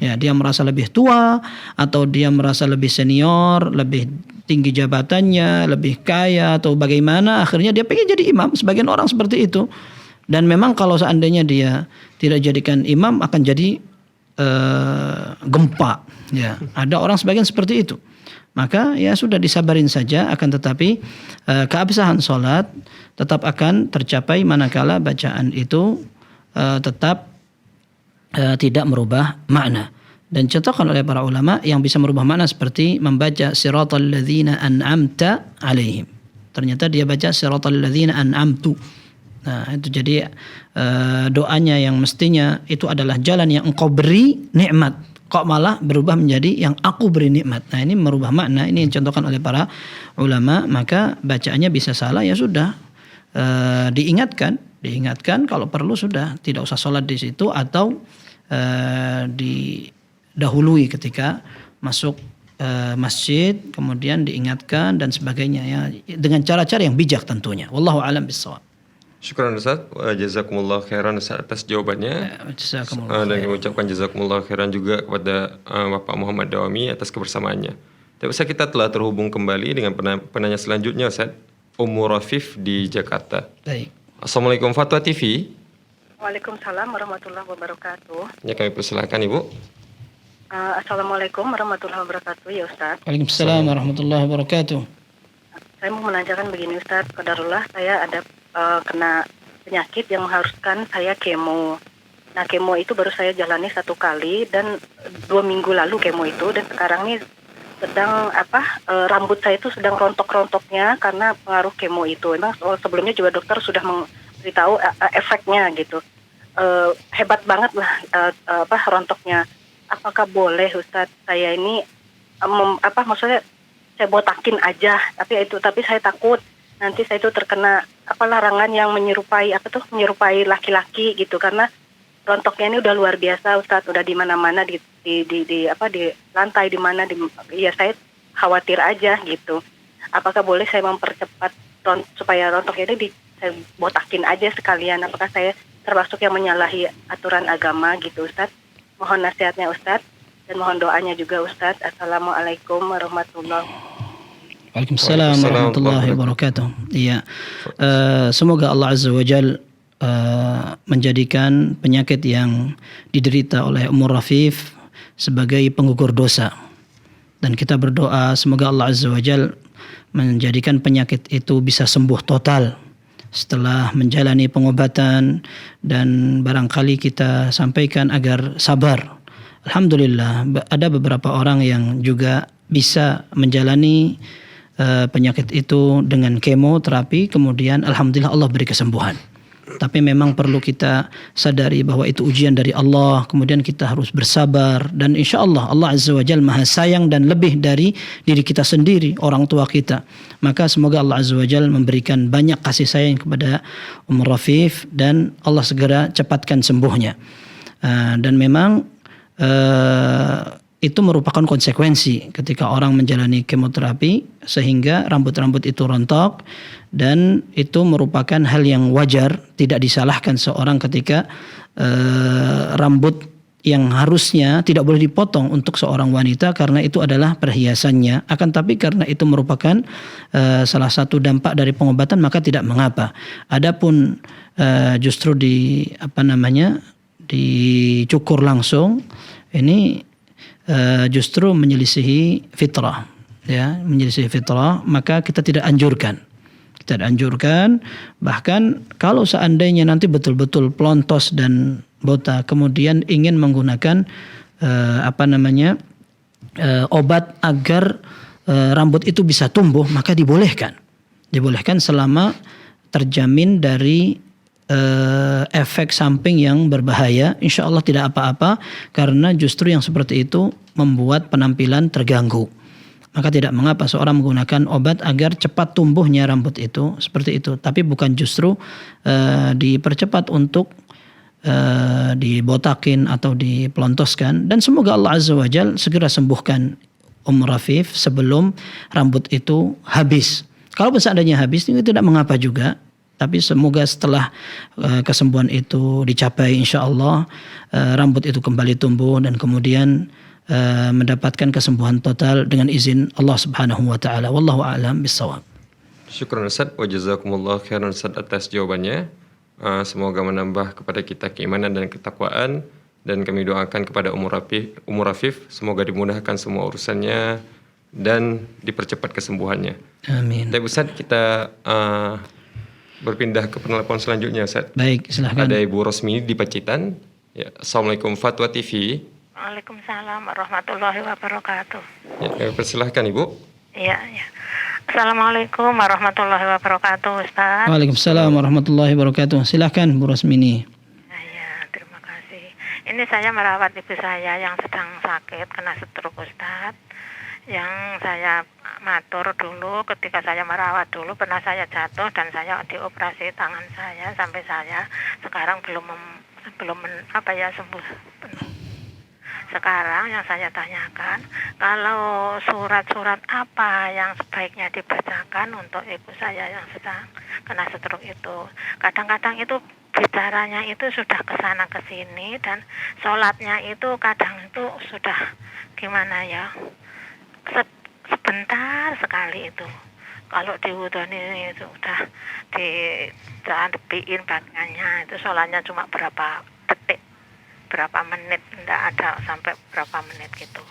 Ya, dia merasa lebih tua, atau dia merasa lebih senior, lebih tinggi jabatannya, lebih kaya, atau bagaimana. Akhirnya dia pengen jadi imam. Sebagian orang seperti itu. Dan memang kalau seandainya dia tidak jadikan imam akan jadi gempa. Ya, ada orang sebagian seperti itu. Maka ya sudah disabarin saja, akan tetapi keabsahan sholat tetap akan tercapai manakala bacaan itu tetap tidak merubah makna. Dan contohkan oleh para ulama yang bisa merubah makna seperti membaca siratal ladzina an'amta alaihim. Ternyata dia baca siratal ladzina an'amtu. Nah, itu jadi doanya yang mestinya itu adalah jalan yang engkau beri nikmat, kok malah berubah menjadi yang aku beri nikmat. Nah, ini merubah makna, ini yang contohkan oleh para ulama, maka bacaannya bisa salah, ya sudah diingatkan kalau perlu, sudah tidak usah sholat di situ, atau didahului ketika masuk masjid, kemudian diingatkan dan sebagainya, ya dengan cara-cara yang bijak tentunya. Wallahu a'lam bishawab. Syukran Ustaz, jazakumullah khairan Ustaz atas jawabannya. Dan kami ucapkan jazakumullah khairan juga kepada Bapak Muhammad Dawami atas kebersamaannya. Tapi Ustaz, kita telah terhubung kembali dengan penanya selanjutnya, Ustaz, Ummu Rafif di Jakarta. Baik. Assalamualaikum Fatwa TV. Waalaikumsalam warahmatullahi wabarakatuh. Ya, kami persilakan Ibu. Assalamualaikum warahmatullahi wabarakatuh ya Ustaz. Waalaikumsalam warahmatullahi wabarakatuh. Saya mau menanyakan begini Ustaz, qadarullah saya ada kena penyakit yang mengharuskan saya kemo. Nah, kemo itu baru saya jalani 1 kali dan 2 minggu lalu kemo itu, dan sekarang ini sedang rambut saya itu sedang rontok-rontoknya karena pengaruh kemo itu. Memang sebelumnya juga dokter sudah memberitahu efeknya gitu. Hebat banget lah rontoknya. Apakah boleh Ustaz saya ini maksudnya saya botakin aja, tapi saya takut nanti saya itu terkena larangan yang menyerupai laki-laki gitu, karena rontoknya ini udah luar biasa Ustaz, udah di mana-mana di lantai di mana ya saya khawatir aja gitu. Apakah boleh saya mempercepat supaya rontoknya ini saya botakin aja sekalian? Apakah saya termasuk yang menyalahi aturan agama gitu Ustaz? Mohon nasihatnya Ustaz dan mohon doanya juga Ustaz. Assalamualaikum warahmatullahi wabarakatuh. Waalaikumsalam warahmatullahi wabarakatuh. Iya, semoga Allah Azza wa Jal menjadikan penyakit yang diderita oleh Ummu Rafif sebagai penggugur dosa. Dan kita berdoa semoga Allah Azza wa Jal menjadikan penyakit itu bisa sembuh total setelah menjalani pengobatan, dan barangkali kita sampaikan agar sabar. Alhamdulillah ada beberapa orang yang juga bisa menjalani penyakit itu dengan kemoterapi, kemudian alhamdulillah Allah beri kesembuhan. Tapi memang perlu kita sadari bahwa itu ujian dari Allah, kemudian kita harus bersabar, dan insya Allah Allah Azza wa Jalla maha sayang dan lebih dari diri kita sendiri, orang tua kita. Maka semoga Allah Azza wa Jalla memberikan banyak kasih sayang kepada Ummu Rafif dan Allah segera cepatkan sembuhnya. Dan memang itu merupakan konsekuensi ketika orang menjalani kemoterapi sehingga rambut-rambut itu rontok, dan itu merupakan hal yang wajar, tidak disalahkan seorang ketika rambut yang harusnya tidak boleh dipotong untuk seorang wanita karena itu adalah perhiasannya. Akan tapi karena itu merupakan salah satu dampak dari pengobatan, maka tidak mengapa. Adapun justru dicukur langsung, ini justru menyelisihi fitrah, ya, menyelisihi fitrah, maka kita tidak anjurkan. Bahkan kalau seandainya nanti betul-betul pelontos dan botak, kemudian ingin menggunakan obat agar rambut itu bisa tumbuh, maka dibolehkan selama terjamin dari efek samping yang berbahaya. Insya Allah tidak apa-apa, karena justru yang seperti itu membuat penampilan terganggu. Maka tidak mengapa seorang menggunakan obat agar cepat tumbuhnya rambut itu, seperti itu. Tapi bukan justru dipercepat untuk dibotakin atau dipelontoskan. Dan semoga Allah Azza wa Jal segera sembuhkan Rafif sebelum rambut itu habis. Kalau seandainya habis, itu tidak mengapa juga. Tapi semoga setelah kesembuhan itu dicapai, insya Allah rambut itu kembali tumbuh dan kemudian mendapatkan kesembuhan total dengan izin Allah Subhanahu wa taala. Wallahu a'lam bissawab. Syukran Ustaz wa jazakumullah khairan Ustaz atas jawabannya. Semoga menambah kepada kita keimanan dan ketakwaan, dan kami doakan kepada Umur Rafif semoga dimudahkan semua urusannya dan dipercepat kesembuhannya. Amin. Baik Ustaz, kita berpindah ke penelpon selanjutnya Ustaz. Baik, silahkan. Ada Ibu Rosmini di Pacitan. Ya, Assalamualaikum Fatwa TV. Waalaikumsalam warahmatullahi wabarakatuh. Ya, persilahkan Ibu. Iya. Assalamualaikum warahmatullahi wabarakatuh, Ustaz. Waalaikumsalam warahmatullahi wabarakatuh. Silahkan Bu Rosmini. Iya, terima kasih. Ini saya merawat ibu saya yang sedang sakit kena stroke, Ustaz. Yang saya matur dulu ketika saya merawat dulu, pernah saya jatuh dan saya dioperasi tangan saya sampai saya sekarang belum sembuh penuh. Sekarang yang saya tanyakan, kalau surat-surat apa yang sebaiknya dibacakan untuk ibu saya yang sedang kena stroke itu? Kadang-kadang itu bicaranya itu sudah kesana kesini, dan sholatnya itu kadang itu sudah gimana ya, sebentar sekali itu. Kalau diwudoni itu sudah diambilin bagiannya, itu sholatnya cuma berapa detik, berapa menit, tidak ada sampai berapa menit gitu.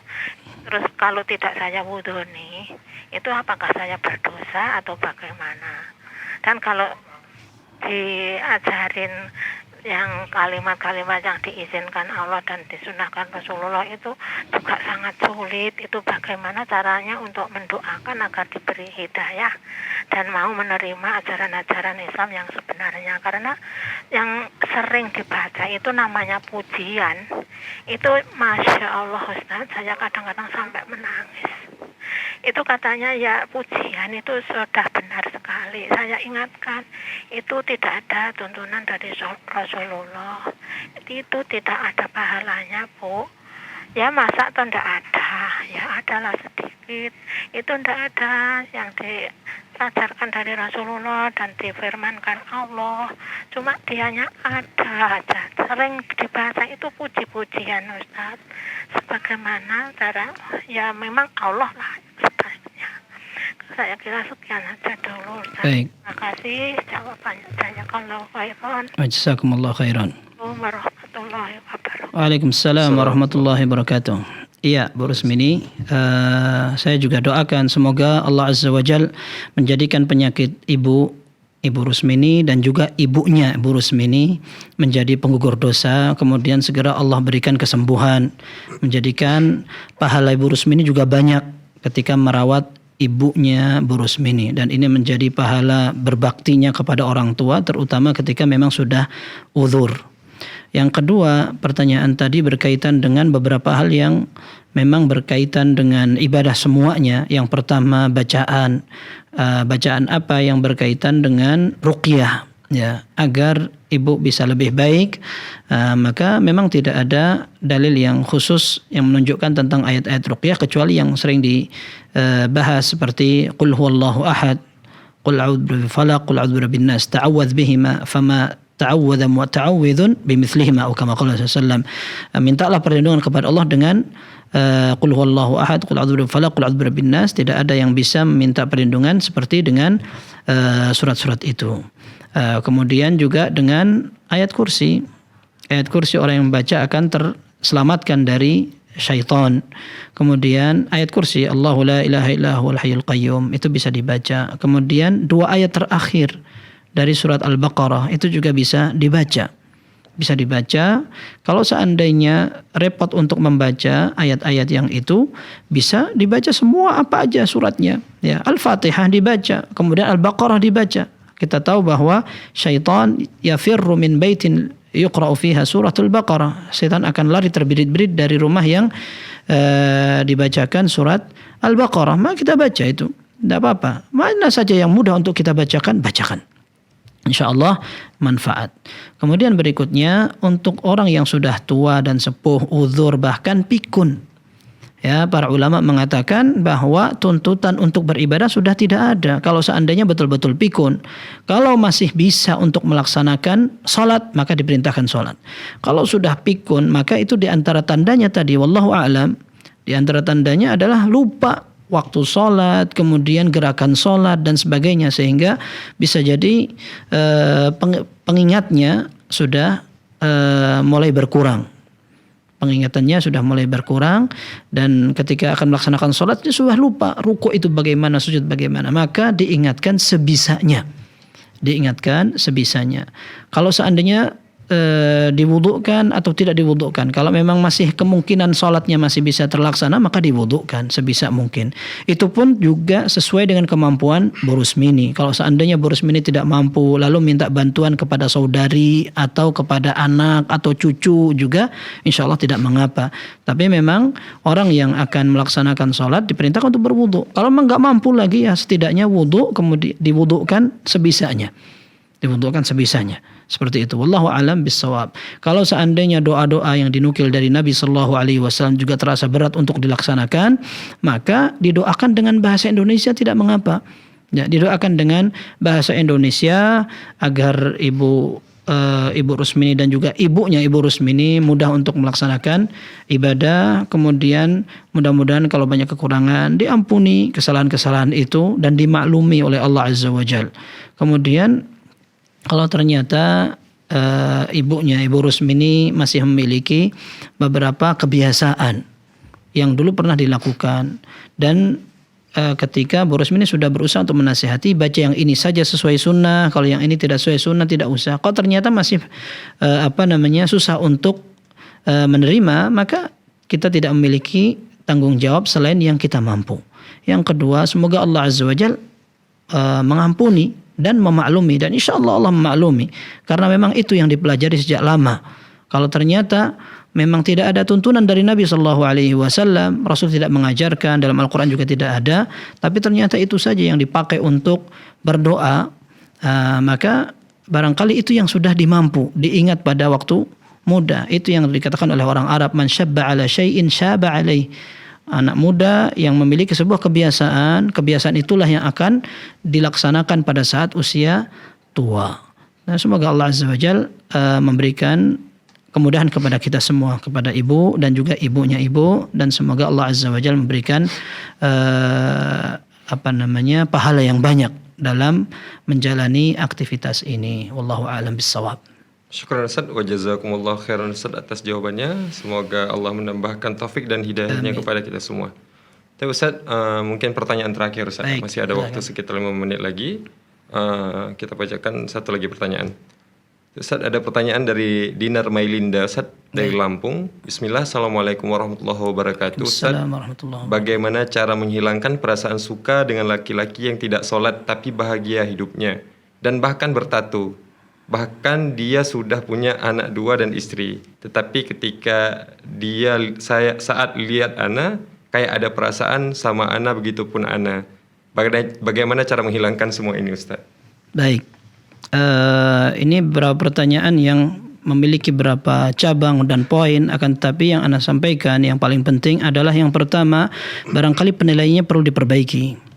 Terus kalau tidak saya wudhuni, itu apakah saya berdosa atau bagaimana? Dan kalau diajarin yang kalimat-kalimat yang diizinkan Allah dan disunahkan Rasulullah itu juga sangat sulit. Itu bagaimana caranya untuk mendoakan agar diberi hidayah dan mau menerima ajaran-ajaran Islam yang sebenarnya. Karena yang sering dibaca itu namanya pujian. Itu Masya Allah Ustaz, saya kadang-kadang sampai menangis. Itu katanya ya pujian itu sudah benar sekali. Saya ingatkan itu tidak ada tuntunan dari Rasulullah. Itu tidak ada pahalanya, Bu. Ya masa itu tidak ada, ya adalah sedikit. Itu tidak ada yang diajarkan dari Rasulullah dan difirmankan Allah. Cuma dianya ada aja. Sering dibaca itu puji-pujian Ustaz. Sebagaimana cara, ya memang Allah lah sebaiknya. Saya kira sekian aja dulu Ustaz. Baik. Terima kasih jawabannya. Jazakallahu khairan. Jazakumullah khairan. Warahmatullahi wabarakatuh. Waalaikumsalam warahmatullahi wabarakatuh. Iya, Bu Rusmini, saya juga doakan semoga Allah Azza wa Jal menjadikan penyakit Ibu Rusmini dan juga ibunya Ibu Rusmini menjadi penggugur dosa, kemudian segera Allah berikan kesembuhan, menjadikan pahala Ibu Rusmini juga banyak ketika merawat ibunya Bu Rusmini, dan ini menjadi pahala berbaktinya kepada orang tua, terutama ketika memang sudah uzur. Yang kedua, pertanyaan tadi berkaitan dengan beberapa hal yang memang berkaitan dengan ibadah semuanya. Yang pertama bacaan apa yang berkaitan dengan ruqyah. ya, agar ibu bisa lebih baik, maka memang tidak ada dalil yang khusus yang menunjukkan tentang ayat-ayat ruqyah kecuali yang sering dibahas seperti qul huwallahu ahad, qul a'udzu birabbil falaq, qul a'udzu birabbin nas, ta'awwadz bihima fama ta'awwadza muta'awwidzun bimithlihima atau kama qala sallallahu. Mintalah perlindungan kepada Allah dengan qul huwallahu ahad, qul a'udzu birabbil falaq, qul a'udzu birabbin nas. Tidak ada yang bisa meminta perlindungan seperti dengan surat-surat itu. Kemudian juga dengan ayat kursi. Ayat kursi orang yang membaca akan terselamatkan dari syaitan. Kemudian ayat kursi Allahu la ilaha illa huwal hayyul qayyum itu bisa dibaca. Kemudian 2 ayat terakhir dari surat Al-Baqarah itu juga bisa dibaca. Bisa dibaca. Kalau seandainya repot untuk membaca ayat-ayat yang itu, bisa dibaca semua apa aja suratnya. Ya, Al-Fatihah dibaca, kemudian Al-Baqarah dibaca. Kita tahu bahwa syaitan yafirru min baitin yuqra'u fiha suratul Baqarah. Setan akan lari terbirit-birit dari rumah yang dibacakan surat Al-Baqarah. Maka kita baca itu. Tidak apa-apa. Mana saja yang mudah untuk kita bacakan, bacakan. InsyaAllah manfaat. Kemudian berikutnya untuk orang yang sudah tua dan sepuh, uzur, bahkan pikun. Ya, para ulama mengatakan bahwa tuntutan untuk beribadah sudah tidak ada. Kalau seandainya betul-betul pikun, kalau masih bisa untuk melaksanakan salat, maka diperintahkan salat. Kalau sudah pikun, maka itu di antara tandanya tadi, wallahu a'lam, di antara tandanya adalah lupa waktu salat, kemudian gerakan salat dan sebagainya, sehingga bisa jadi pengingatnya sudah mulai berkurang. Pengingatannya sudah mulai berkurang dan ketika akan melaksanakan sholat dia sudah lupa rukuk itu bagaimana, sujud bagaimana. Maka diingatkan sebisanya. Kalau seandainya diwudukkan atau tidak diwudukkan. Kalau memang masih kemungkinan sholatnya masih bisa terlaksana, maka diwudukkan sebisa mungkin. Itu pun juga sesuai dengan kemampuan Bu Rusmini. Kalau seandainya Bu Rusmini tidak mampu, lalu minta bantuan kepada saudari atau kepada anak atau cucu juga, insya Allah tidak mengapa. Tapi memang orang yang akan melaksanakan sholat diperintahkan untuk berwuduk. Kalau memang nggak mampu lagi, ya setidaknya wuduk, kemudian diwudukkan sebisanya. Seperti itu. Wallahu a'lam bissawab. Kalau seandainya doa-doa yang dinukil dari Nabi sallallahu alaihi wasallam juga terasa berat untuk dilaksanakan, maka didoakan dengan bahasa Indonesia tidak mengapa. Ya, didoakan dengan bahasa Indonesia agar Ibu Rusmini dan juga ibunya Ibu Rusmini mudah untuk melaksanakan ibadah. Kemudian mudah-mudahan kalau banyak kekurangan diampuni kesalahan-kesalahan itu dan dimaklumi oleh Allah Azza wa Jalla. Kemudian kalau ternyata ibunya Ibu Rusmini masih memiliki beberapa kebiasaan yang dulu pernah dilakukan dan ketika Bu Rusmini sudah berusaha untuk menasihati, baca yang ini saja sesuai sunnah, kalau yang ini tidak sesuai sunnah tidak usah. Kalau ternyata masih susah untuk menerima, maka kita tidak memiliki tanggung jawab selain yang kita mampu. Yang kedua, semoga Allah Azza wa Jalla mengampuni dan memaklumi, dan insya Allah memaklumi karena memang itu yang dipelajari sejak lama. Kalau ternyata memang tidak ada tuntunan dari Nabi Shallallahu Alaihi Wasallam, Rasul tidak mengajarkan, dalam Al-Quran juga tidak ada, tapi ternyata itu saja yang dipakai untuk berdoa, maka barangkali itu yang sudah dimampu diingat pada waktu muda. Itu yang dikatakan oleh orang Arab, man syabba ala syai'in syaba alaih. Anak muda yang memiliki sebuah kebiasaan itulah yang akan dilaksanakan pada saat usia tua. Nah, semoga Allah Azza wa Jalla memberikan kemudahan kepada kita semua, kepada ibu dan juga ibunya ibu, dan semoga Allah Azza wa Jalla memberikan pahala yang banyak dalam menjalani aktivitas ini. Wallahu a'lam bissawab. Syukran Ustaz wa jazakumullah khairan Ustaz atas jawabannya. Semoga Allah menambahkan taufik dan hidayahnya kepada kita semua. Tapi Ustaz, mungkin pertanyaan terakhir Ustaz. Baik, masih ada waktu sekitar 5 menit lagi. Kita bacakan satu lagi pertanyaan. Ustaz, ada pertanyaan dari Dinar Mailinda Ustaz dari Lampung. Bismillah, Assalamualaikum warahmatullahi wabarakatuh. Ustaz, bagaimana cara menghilangkan perasaan suka dengan laki-laki yang tidak sholat tapi bahagia hidupnya dan bahkan bertatu? Bahkan dia sudah punya anak 2 dan istri. Tetapi ketika saat lihat Ana, kayak ada perasaan sama Ana, begitupun Ana. Bagaimana cara menghilangkan semua ini Ustaz? Baik. ini beberapa pertanyaan yang memiliki beberapa cabang dan poin, akan tetapi yang Anda sampaikan yang paling penting adalah yang pertama, barangkali penilaiannya perlu diperbaiki.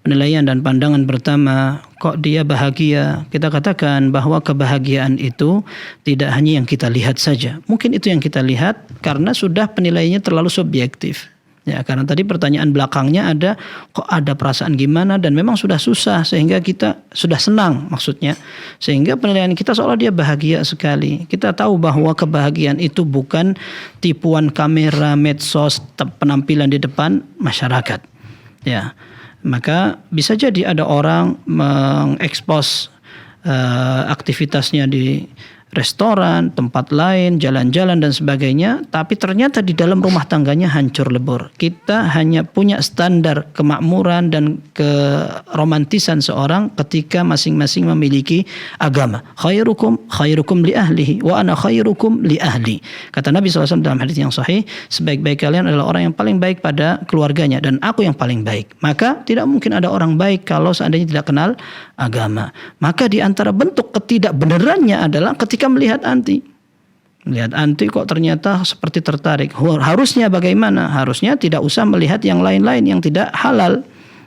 Penilaian dan pandangan pertama, kok dia bahagia? Kita katakan bahwa kebahagiaan itu tidak hanya yang kita lihat saja. Mungkin itu yang kita lihat karena sudah penilaiannya terlalu subjektif. Ya, karena tadi pertanyaan belakangnya ada, kok ada perasaan gimana, dan memang sudah susah sehingga kita sudah senang maksudnya. Sehingga penilaian kita seolah dia bahagia sekali. Kita tahu bahwa kebahagiaan itu bukan tipuan kamera, medsos, penampilan di depan masyarakat. Ya. Maka bisa jadi ada orang mengekspos aktivitasnya di restoran, tempat lain, jalan-jalan dan sebagainya, tapi ternyata di dalam rumah tangganya hancur lebur. Kita hanya punya standar kemakmuran dan keromantisan seorang ketika masing-masing memiliki agama. Khairukum li ahlihi wa ana khairukum li ahli. Kata Nabi SAW dalam hadis yang sahih, sebaik-baik kalian adalah orang yang paling baik pada keluarganya dan aku yang paling baik. Maka tidak mungkin ada orang baik kalau seandainya tidak kenal agama. Maka di antara bentuk ketidakbenarannya adalah ketika melihat anti. Melihat anti kok ternyata seperti tertarik. Harusnya bagaimana? Harusnya tidak usah melihat yang lain-lain yang tidak halal.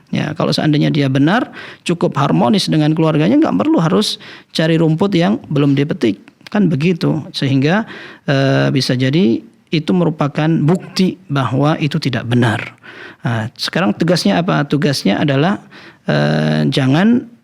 Ya, kalau seandainya dia benar, cukup harmonis dengan keluarganya, nggak perlu harus cari rumput yang belum dipetik. Kan begitu. Sehingga bisa jadi itu merupakan bukti bahwa itu tidak benar. Nah, sekarang tugasnya apa? Tugasnya adalah jangan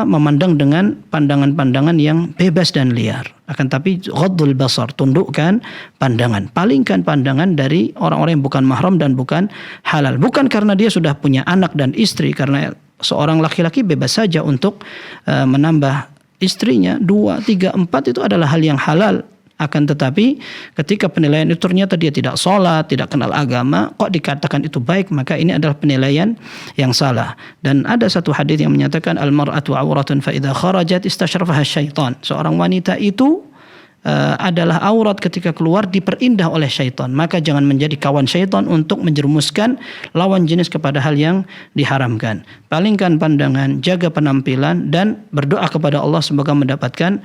memandang dengan pandangan-pandangan yang bebas dan liar. Akan tapi ghaddul basar, tundukkan pandangan, palingkan pandangan dari orang-orang yang bukan mahram dan bukan halal. Bukan karena dia sudah punya anak dan istri, karena seorang laki-laki bebas saja untuk menambah istrinya 2, 3, 4 itu adalah hal yang halal. Akan tetapi ketika penilaian itu ternyata dia tidak sholat, tidak kenal agama, kok dikatakan itu baik, maka ini adalah penilaian yang salah. Dan ada satu hadis yang menyatakan al-mar'atu auratun fa idza kharajat istashrafaha syaitan. Seorang wanita itu adalah aurat ketika keluar diperindah oleh syaitan. Maka jangan menjadi kawan syaitan untuk menjerumuskan lawan jenis kepada hal yang diharamkan. Palingkan pandangan, jaga penampilan dan berdoa kepada Allah semoga mendapatkan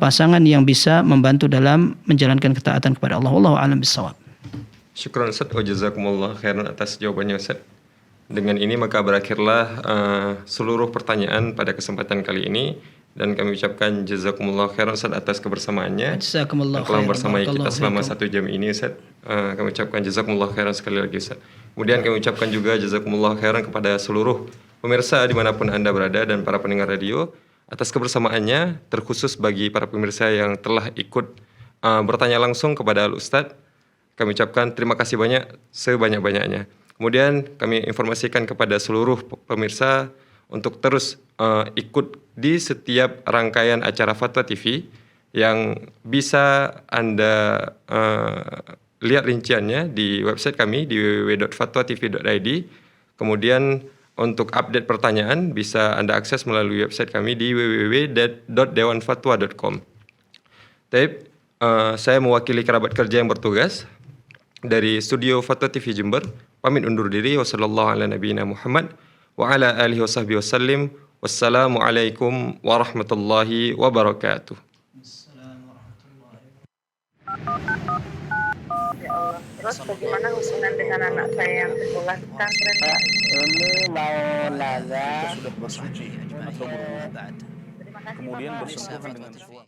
pasangan yang bisa membantu dalam menjalankan ketaatan kepada Allah. Wallahu a'lam bishawab. Syukran Ustaz wa jazakumullah khairan atas jawabannya Ustaz. Dengan ini maka berakhirlah seluruh pertanyaan pada kesempatan kali ini. Dan kami ucapkan jazakumullah khairan Ustaz atas kebersamaannya. Jazakumullah telah khairan. bersama kita selama 1 jam ini Ustaz. Kami ucapkan jazakumullah khairan sekali lagi Ustaz. Kemudian kami ucapkan juga jazakumullah khairan kepada seluruh pemirsa dimanapun Anda berada dan para pendengar radio atas kebersamaannya, terkhusus bagi para pemirsa yang telah ikut bertanya langsung kepada Al-Ustadz. Kami ucapkan terima kasih banyak sebanyak-banyaknya. Kemudian kami informasikan kepada seluruh pemirsa untuk terus ikut di setiap rangkaian acara Fatwa TV yang bisa Anda lihat rinciannya di website kami di www.fatwatv.id. Kemudian untuk update pertanyaan bisa Anda akses melalui website kami di www.dewanfatwa.com. Saya mewakili kerabat kerja yang bertugas dari studio Fatwa TV Jember. Pamit undur diri. Wassalamualaikum warahmatullahi wabarakatuh. Ya Allah. Terus bagaimana hubungan dengan anak saya yang sekolah di pesantren? Ini mau nanya Sudah bersuci atau berwudu. Terima kasih Kemudian Bapak. bersentuhan dengan suami.